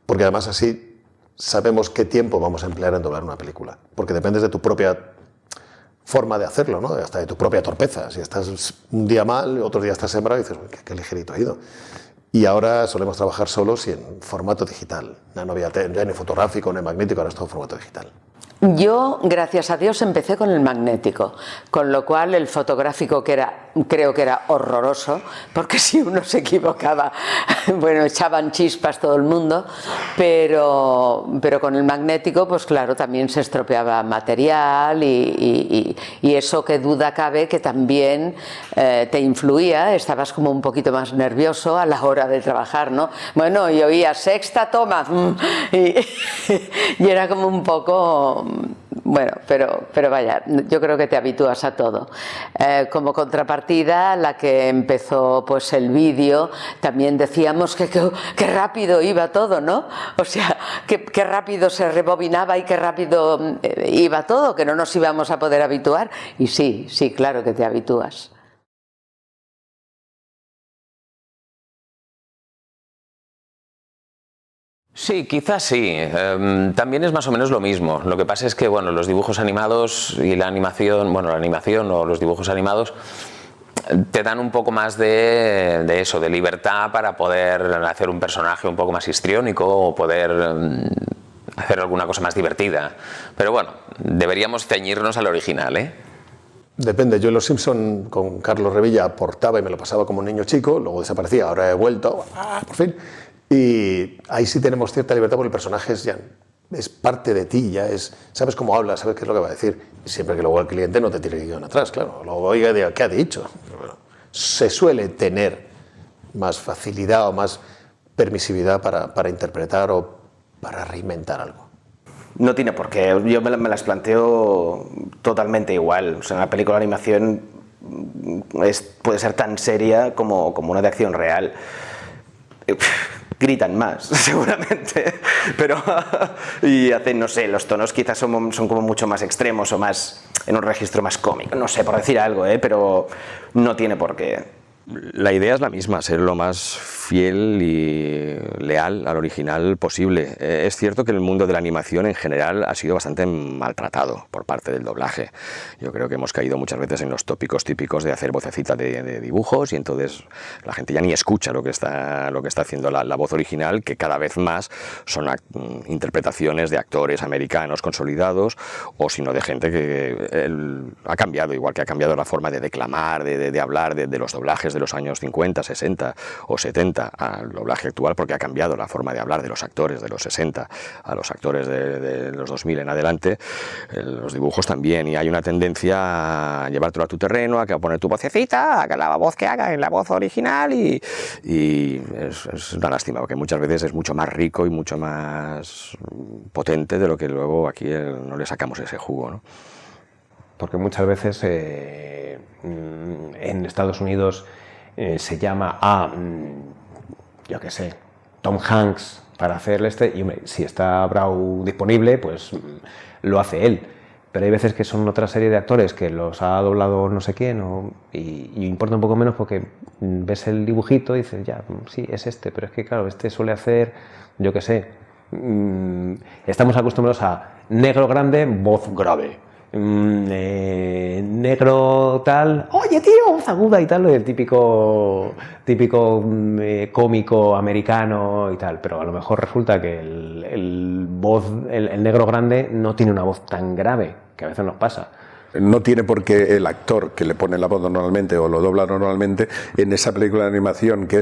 Porque además así sabemos qué tiempo vamos a emplear en doblar una película. Porque dependes de tu propia forma de hacerlo, ¿no? Hasta de tu propia torpeza. Si estás un día mal, otro día estás sembrado y dices, qué ligerito ha ido. Y ahora solemos trabajar solos y en formato digital. Ya no había ni fotográfico ni magnético, ahora es todo en formato digital. Yo, gracias a Dios, empecé con el magnético, con lo cual el fotográfico, creo que era horroroso, porque si uno se equivocaba, bueno, echaban chispas todo el mundo, pero con el magnético, pues claro, también se estropeaba material y eso, que duda cabe, que también te influía, estabas como un poquito más nervioso a la hora de trabajar, ¿no? Bueno, y oía sexta toma, y era como un poco... Bueno, pero vaya, yo creo que te habitúas a todo. Como contrapartida, la que empezó pues el vídeo, también decíamos que rápido iba todo, ¿no? O sea, que rápido se rebobinaba y que rápido iba todo, que no nos íbamos a poder habituar. Y sí, claro que te habitúas. Sí, quizás sí. También es más o menos lo mismo. Lo que pasa es que, bueno, los dibujos animados y la animación o los dibujos animados te dan un poco más de eso, de libertad para poder hacer un personaje un poco más histriónico o poder hacer alguna cosa más divertida. Pero bueno, deberíamos ceñirnos al original, ¿eh? Depende. Yo en Los Simpson con Carlos Revilla aportaba y me lo pasaba como un niño chico, luego desaparecía, ahora he vuelto, por fin. Y ahí sí tenemos cierta libertad porque el personaje es parte de ti, ya sabes cómo habla, sabes qué es lo que va a decir. Siempre que luego el cliente no te tire el guión atrás, claro. Luego, oiga, ¿qué ha dicho? Bueno, se suele tener más facilidad o más permisividad para interpretar o para reinventar algo. No tiene por qué, yo me las planteo totalmente igual. O sea, una película de animación puede ser tan seria como una de acción real. Gritan más, seguramente, pero y hacen, no sé, los tonos quizás son como mucho más extremos o más en un registro más cómico, no sé, por decir algo, pero no tiene por qué. La idea es la misma, ser lo más fiel y leal al original posible. Es cierto que el mundo de la animación en general ha sido bastante maltratado por parte del doblaje. Yo creo que hemos caído muchas veces en los tópicos típicos de hacer vocecita de dibujos y entonces la gente ya ni escucha lo que está haciendo la voz original, que cada vez más son interpretaciones de actores americanos consolidados o sino de gente que ha cambiado, igual que ha cambiado la forma de declamar, de hablar de los doblajes de los años 50, 60 o 70 al doblaje actual, porque ha cambiado la forma de hablar de los actores de los 60 a los actores de los 2000 en adelante, los dibujos también, y hay una tendencia a llevártelo a tu terreno, a poner tu vocecita, a que la voz que haga en la voz original, y es una lástima, porque muchas veces es mucho más rico y mucho más potente de lo que luego aquí no le sacamos ese jugo, ¿no? Porque muchas veces en Estados Unidos se llama a, yo qué sé, Tom Hanks para hacerle y hombre, si está Brau disponible, pues lo hace él. Pero hay veces que son otra serie de actores que los ha doblado no sé quién y importa un poco menos porque ves el dibujito y dices, ya, sí, es este, pero es que claro, este suele hacer, yo qué sé, estamos acostumbrados a negro grande, voz grave. Negro tal, oye tío, voz aguda y tal, el típico cómico americano y tal, pero a lo mejor resulta que el negro grande no tiene una voz tan grave, que a veces nos pasa. No tiene por qué el actor que le pone la voz normalmente o lo dobla normalmente en esa película de animación que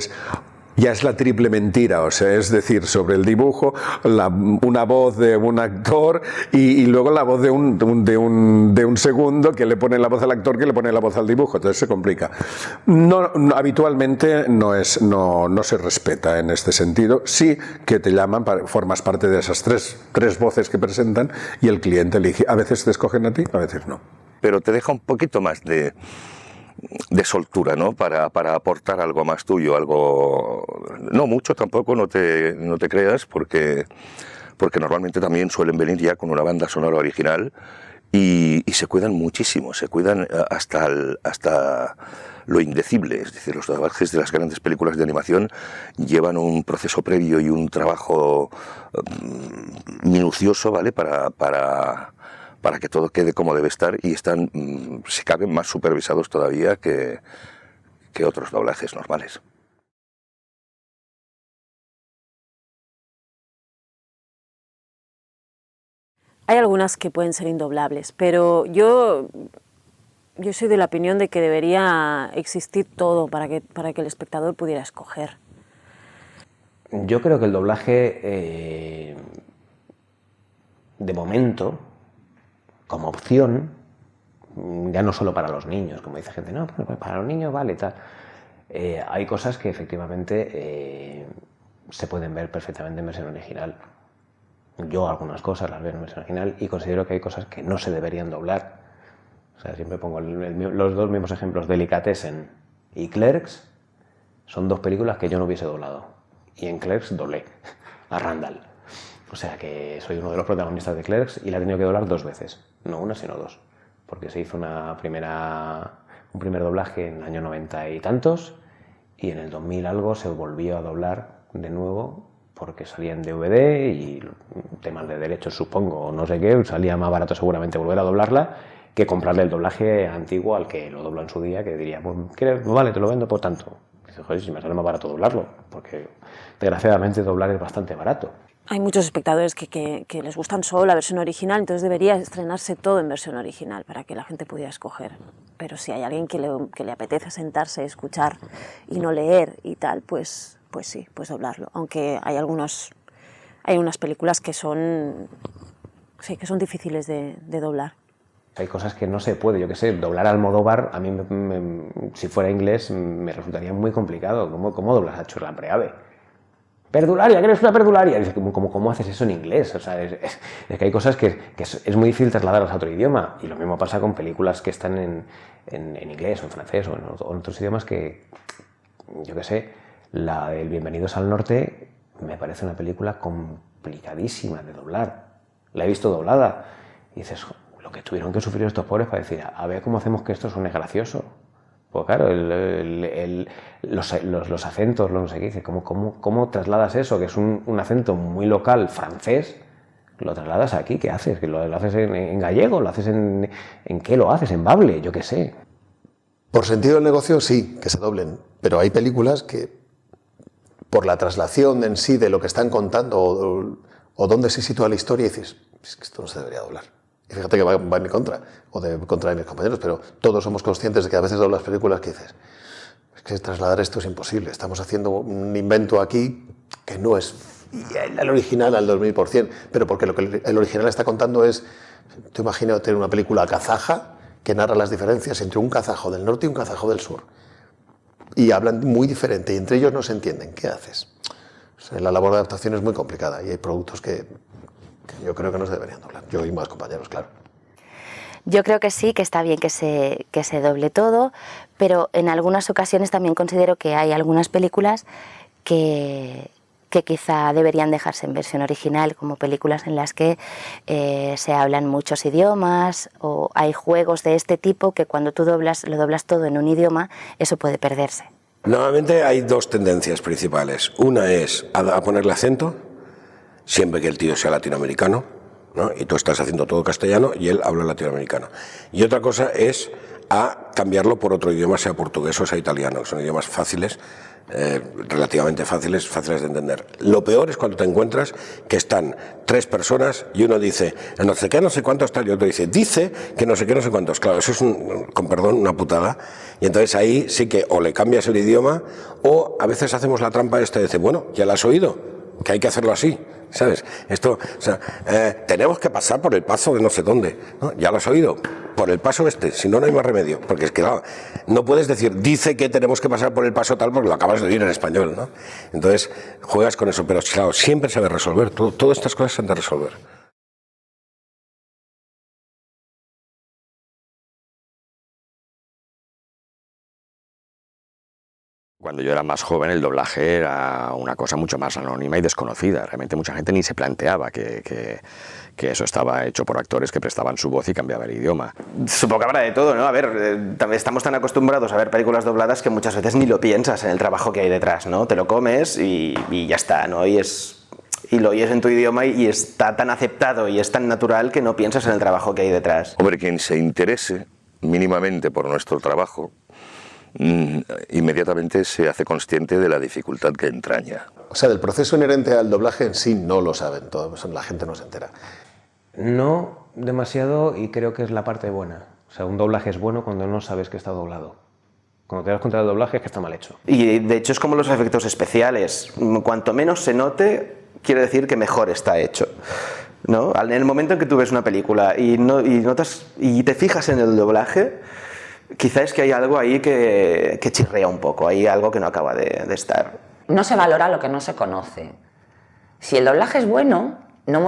ya es la triple mentira, o sea, es decir, sobre el dibujo, una voz de un actor y luego la voz de un segundo que le pone la voz al actor que le pone la voz al dibujo, entonces se complica. Habitualmente no se respeta en este sentido, sí que te llaman, formas parte de esas tres voces que presentan y el cliente elige, a veces te escogen a ti, a veces no. Pero te deja un poquito más de soltura, ¿no? Para aportar algo más tuyo, algo no mucho tampoco, no te creas, porque normalmente también suelen venir ya con una banda sonora original y se cuidan muchísimo, se cuidan hasta lo indecible, es decir, los doblajes de las grandes películas de animación llevan un proceso previo y un trabajo minucioso, ¿vale? Para que todo quede como debe estar y están, si caben, más supervisados todavía que otros doblajes normales. Hay algunas que pueden ser indoblables, pero yo soy de la opinión de que debería existir todo para que el espectador pudiera escoger. Yo creo que el doblaje, de momento, como opción, ya no solo para los niños, como dice gente, no, pues para los niños vale, tal. Hay cosas que efectivamente se pueden ver perfectamente en versión original. Yo algunas cosas las veo en versión original y considero que hay cosas que no se deberían doblar. O sea, siempre pongo los dos mismos ejemplos, Delicatessen y Clerks, son dos películas que yo no hubiese doblado. Y en Clerks doblé a Randall. O sea que soy uno de los protagonistas de Clerks y la he tenido que doblar 2 veces, no una sino 2, porque se hizo un primer doblaje en el año 90 y tantos y en el 2000 algo se volvió a doblar de nuevo porque salía en DVD y temas de derechos supongo o no sé qué, salía más barato seguramente volver a doblarla que comprarle el doblaje antiguo al que lo dobló en su día, que diría, pues vale, te lo vendo por tanto. Y dice, joder, si me sale más barato doblarlo, porque desgraciadamente doblar es bastante barato. Hay muchos espectadores que les gustan solo la versión original, entonces debería estrenarse todo en versión original para que la gente pudiera escoger. Pero si hay alguien que le apetece sentarse, escuchar y no leer y tal, pues sí, pues doblarlo. Aunque hay unas películas que son difíciles de doblar. Hay cosas que no se puede, yo qué sé, doblar a Almodóvar, a mí si fuera inglés me resultaría muy complicado. ¿Cómo doblas a Churlan Preave? Perdularia, que eres una perdularia. Dice, ¿cómo haces eso en inglés? O sea, es que hay cosas que es muy difícil trasladarlas a otro idioma. Y lo mismo pasa con películas que están en inglés o en francés o en otros idiomas que, yo qué sé, la del Bienvenidos al Norte me parece una película complicadísima de doblar. La he visto doblada y dices, lo que tuvieron que sufrir estos pobres para decir, a ver cómo hacemos que esto suene gracioso. Pues claro, los acentos, no sé qué, dice, ¿cómo trasladas eso? Que es un acento muy local, francés, lo trasladas aquí, ¿qué haces? ¿Que lo haces en gallego? ¿Lo haces en qué lo haces? ¿En bable? Yo qué sé. Por sentido del negocio, sí, que se doblen, pero hay películas que, por la traslación en sí de lo que están contando o dónde se sitúa la historia, dices, es que esto no se debería doblar. Y fíjate que va en mi contra, o de contra de mis compañeros, pero todos somos conscientes de que a veces doblas películas que dices, es que trasladar esto es imposible, estamos haciendo un invento aquí que no es el original al 2000%, pero porque lo que el original está contando es, tú imaginas tener una película kazaja que narra las diferencias entre un kazajo del norte y un kazajo del sur. Y hablan muy diferente y entre ellos no se entienden. ¿Qué haces? O sea, la labor de adaptación es muy complicada y hay productos que yo creo que no se deberían doblar. Yo y más compañeros, claro. Yo creo que sí, que está bien que se doble todo, pero en algunas ocasiones también considero que hay algunas películas que quizá deberían dejarse en versión original, como películas en las que se hablan muchos idiomas, o hay juegos de este tipo que cuando tú lo doblas todo en un idioma, eso puede perderse. Normalmente hay dos tendencias principales. Una es a ponerle acento, siempre que el tío sea latinoamericano, ¿no? Y tú estás haciendo todo castellano y él habla latinoamericano. Y otra cosa es a cambiarlo por otro idioma, sea portugués o sea italiano, que son idiomas fáciles, relativamente fáciles de entender. Lo peor es cuando te encuentras que están tres personas y uno dice no sé qué, no sé cuánto está, y otro dice que no sé qué, no sé cuántos. Claro, eso es, con perdón, una putada. Y entonces ahí sí que o le cambias el idioma o a veces hacemos la trampa esta de decir, bueno, ya la has oído, que hay que hacerlo así, ¿sabes? Esto, o sea, tenemos que pasar por el paso de no sé dónde, ¿no? Ya lo has oído, por el paso este, si no, no hay más remedio, porque es que claro, no puedes decir, dice que tenemos que pasar por el paso tal, porque lo acabas de oír en español, ¿no? Entonces, juegas con eso, pero claro, siempre se debe resolver, todas estas cosas se han de resolver. Cuando yo era más joven, el doblaje era una cosa mucho más anónima y desconocida. Realmente mucha gente ni se planteaba que eso estaba hecho por actores que prestaban su voz y cambiaban el idioma. Supongo que habrá de todo, ¿no? A ver, estamos tan acostumbrados a ver películas dobladas que muchas veces ni lo piensas en el trabajo que hay detrás, ¿no? Te lo comes y ya está, ¿no? Y lo oyes en tu idioma y está tan aceptado y es tan natural que no piensas en el trabajo que hay detrás. Hombre, quien se interese mínimamente por nuestro trabajo, inmediatamente se hace consciente de la dificultad que entraña. O sea, del proceso inherente al doblaje en sí no lo saben todos, la gente no se entera. No demasiado, y creo que es la parte buena. O sea, un doblaje es bueno cuando no sabes que está doblado. Cuando te das cuenta del doblaje es que está mal hecho. Y de hecho es como los efectos especiales. Cuanto menos se note, quiere decir que mejor está hecho, ¿no? En el momento en que tú ves una película y notas y te fijas en el doblaje, quizá es que hay algo ahí que chirrea un poco, hay algo que no acaba de estar. No se valora lo que no se conoce. Si el doblaje es bueno,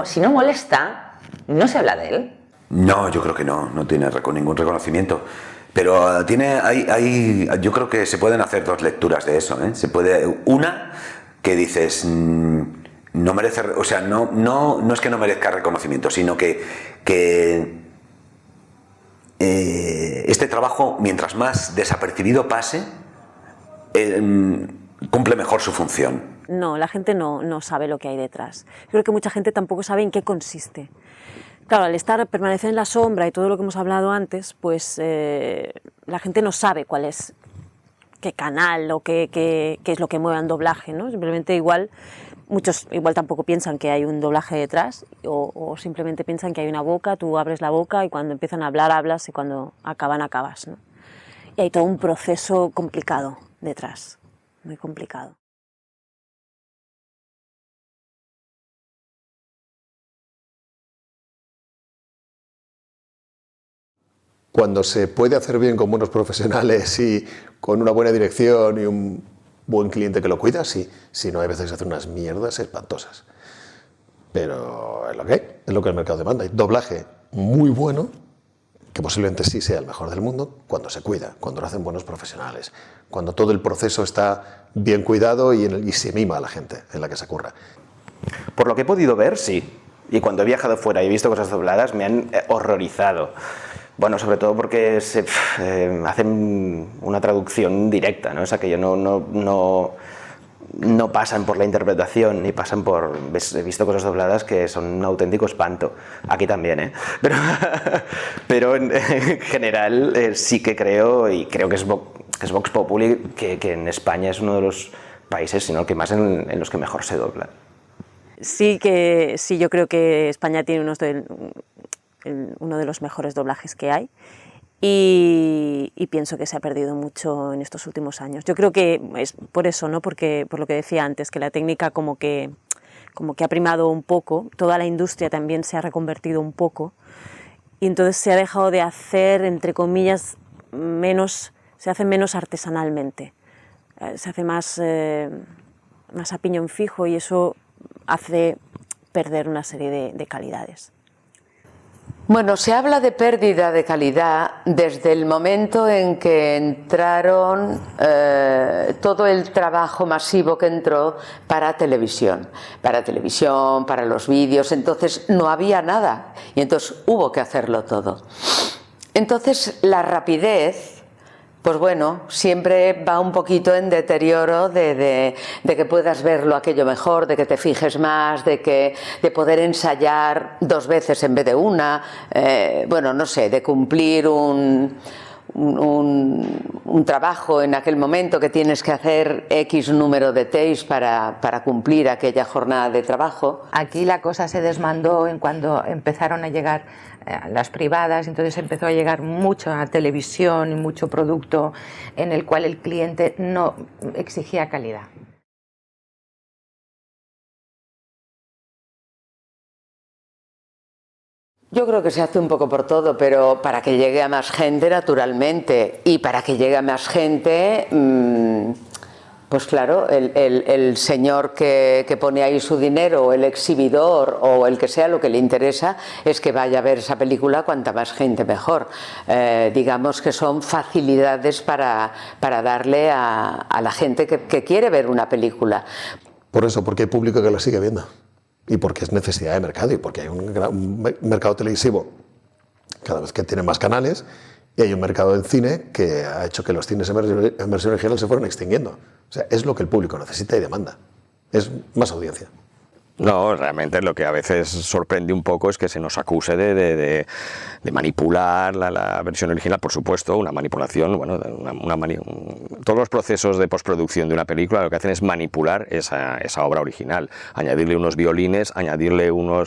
si no molesta, no se habla de él. No, yo creo que no tiene ningún reconocimiento. Pero yo creo que se pueden hacer dos lecturas de eso, ¿eh? Se puede, una que dices, no merece, o sea, no es que no merezca reconocimiento, sino que este trabajo, mientras más desapercibido pase, cumple mejor su función. No, la gente no sabe lo que hay detrás. Yo creo que mucha gente tampoco sabe en qué consiste. Claro, al permanecer en la sombra y todo lo que hemos hablado antes, pues la gente no sabe cuál es, qué canal o qué es lo que mueve el doblaje, ¿no? Simplemente muchos igual tampoco piensan que hay un doblaje detrás o simplemente piensan que hay una boca, tú abres la boca y cuando empiezan a hablar, hablas y cuando acaban, acabas, ¿no? Y hay todo un proceso complicado detrás, muy complicado. Cuando se puede hacer bien con buenos profesionales y con una buena dirección y un buen cliente que lo cuida, sí. Si no, hay veces que se hacen unas mierdas espantosas. Pero es lo que hay, es lo que el mercado demanda. Hay doblaje muy bueno, que posiblemente sí sea el mejor del mundo, cuando se cuida, cuando lo hacen buenos profesionales, cuando todo el proceso está bien cuidado y se mima a la gente en la que se curra. Por lo que he podido ver, sí. Y cuando he viajado fuera y he visto cosas dobladas me han horrorizado. Bueno, sobre todo porque hacen una traducción directa, ¿no? Es aquello, no pasan por la interpretación ni pasan por... He visto cosas dobladas que son un auténtico espanto. Aquí también, ¿eh? Pero en general sí que creo, y creo que es Vox Populi, que en España es uno de los países, sino que más en los que mejor se dobla. Sí, yo creo que España tiene uno de los mejores doblajes que hay y pienso que se ha perdido mucho en estos últimos años. Yo creo que es por eso, ¿no? Porque, por lo que decía antes, que la técnica como que ha primado un poco, toda la industria también se ha reconvertido un poco y entonces se ha dejado de hacer, entre comillas, se hace menos artesanalmente, se hace más a piñón fijo y eso hace perder una serie de calidades. Bueno, se habla de pérdida de calidad desde el momento en que entraron todo el trabajo masivo que entró para televisión, para los vídeos, entonces no había nada y entonces hubo que hacerlo todo. Entonces la rapidez, pues bueno, siempre va un poquito en deterioro de que puedas verlo aquello mejor, de que te fijes más, de poder ensayar 2 veces en vez de una, bueno, no sé, de cumplir un trabajo en aquel momento que tienes que hacer X número de takes para cumplir aquella jornada de trabajo. Aquí la cosa se desmandó en cuando empezaron a llegar las privadas, entonces empezó a llegar mucho a televisión y mucho producto en el cual el cliente no exigía calidad. Yo creo que se hace un poco por todo, pero para que llegue a más gente, naturalmente, y para que llegue a más gente, pues claro, el señor que pone ahí su dinero, o el exhibidor, o el que sea, lo que le interesa es que vaya a ver esa película cuanta más gente mejor. Digamos que son facilidades para darle a la gente que quiere ver una película. Por eso, porque hay público que la sigue viendo. Y porque es necesidad de mercado y porque hay un mercado televisivo cada vez que tiene más canales y hay un mercado del cine que ha hecho que los cines en versión original se fueron extinguiendo. O sea, es lo que el público necesita y demanda. Es más audiencia. No, realmente lo que a veces sorprende un poco es que se nos acuse de manipular la versión original, por supuesto, una manipulación, bueno, todos los procesos de postproducción de una película lo que hacen es manipular esa obra original, añadirle unos violines, añadirle un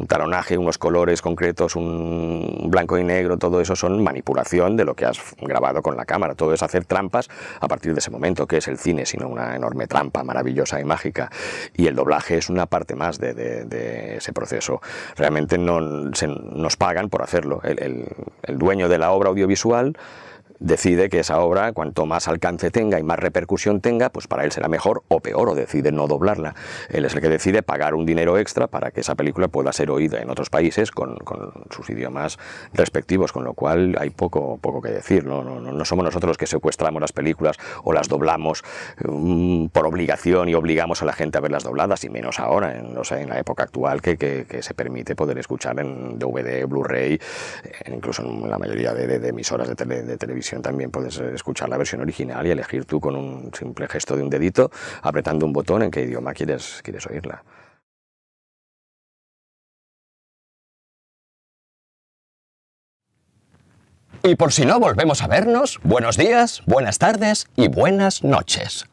talonaje, unos colores concretos, un blanco y negro, todo eso son manipulación de lo que has grabado con la cámara, todo es hacer trampas a partir de ese momento, que es el cine, sino una enorme trampa maravillosa y mágica, y el doblaje es una parte más de ese proceso. Realmente nos pagan por hacerlo. El dueño de la obra audiovisual decide que esa obra, cuanto más alcance tenga y más repercusión tenga, pues para él será mejor o peor, o decide no doblarla. Él es el que decide pagar un dinero extra para que esa película pueda ser oída en otros países con sus idiomas respectivos, con lo cual hay poco que decir. No somos nosotros los que secuestramos las películas o las doblamos por obligación y obligamos a la gente a verlas dobladas, y menos ahora, en la época actual que se permite poder escuchar en DVD, Blu-ray, incluso en la mayoría de emisoras de televisión también puedes escuchar la versión original y elegir tú con un simple gesto de un dedito, apretando un botón, en qué idioma quieres oírla. Y por si no volvemos a vernos, buenos días, buenas tardes y buenas noches.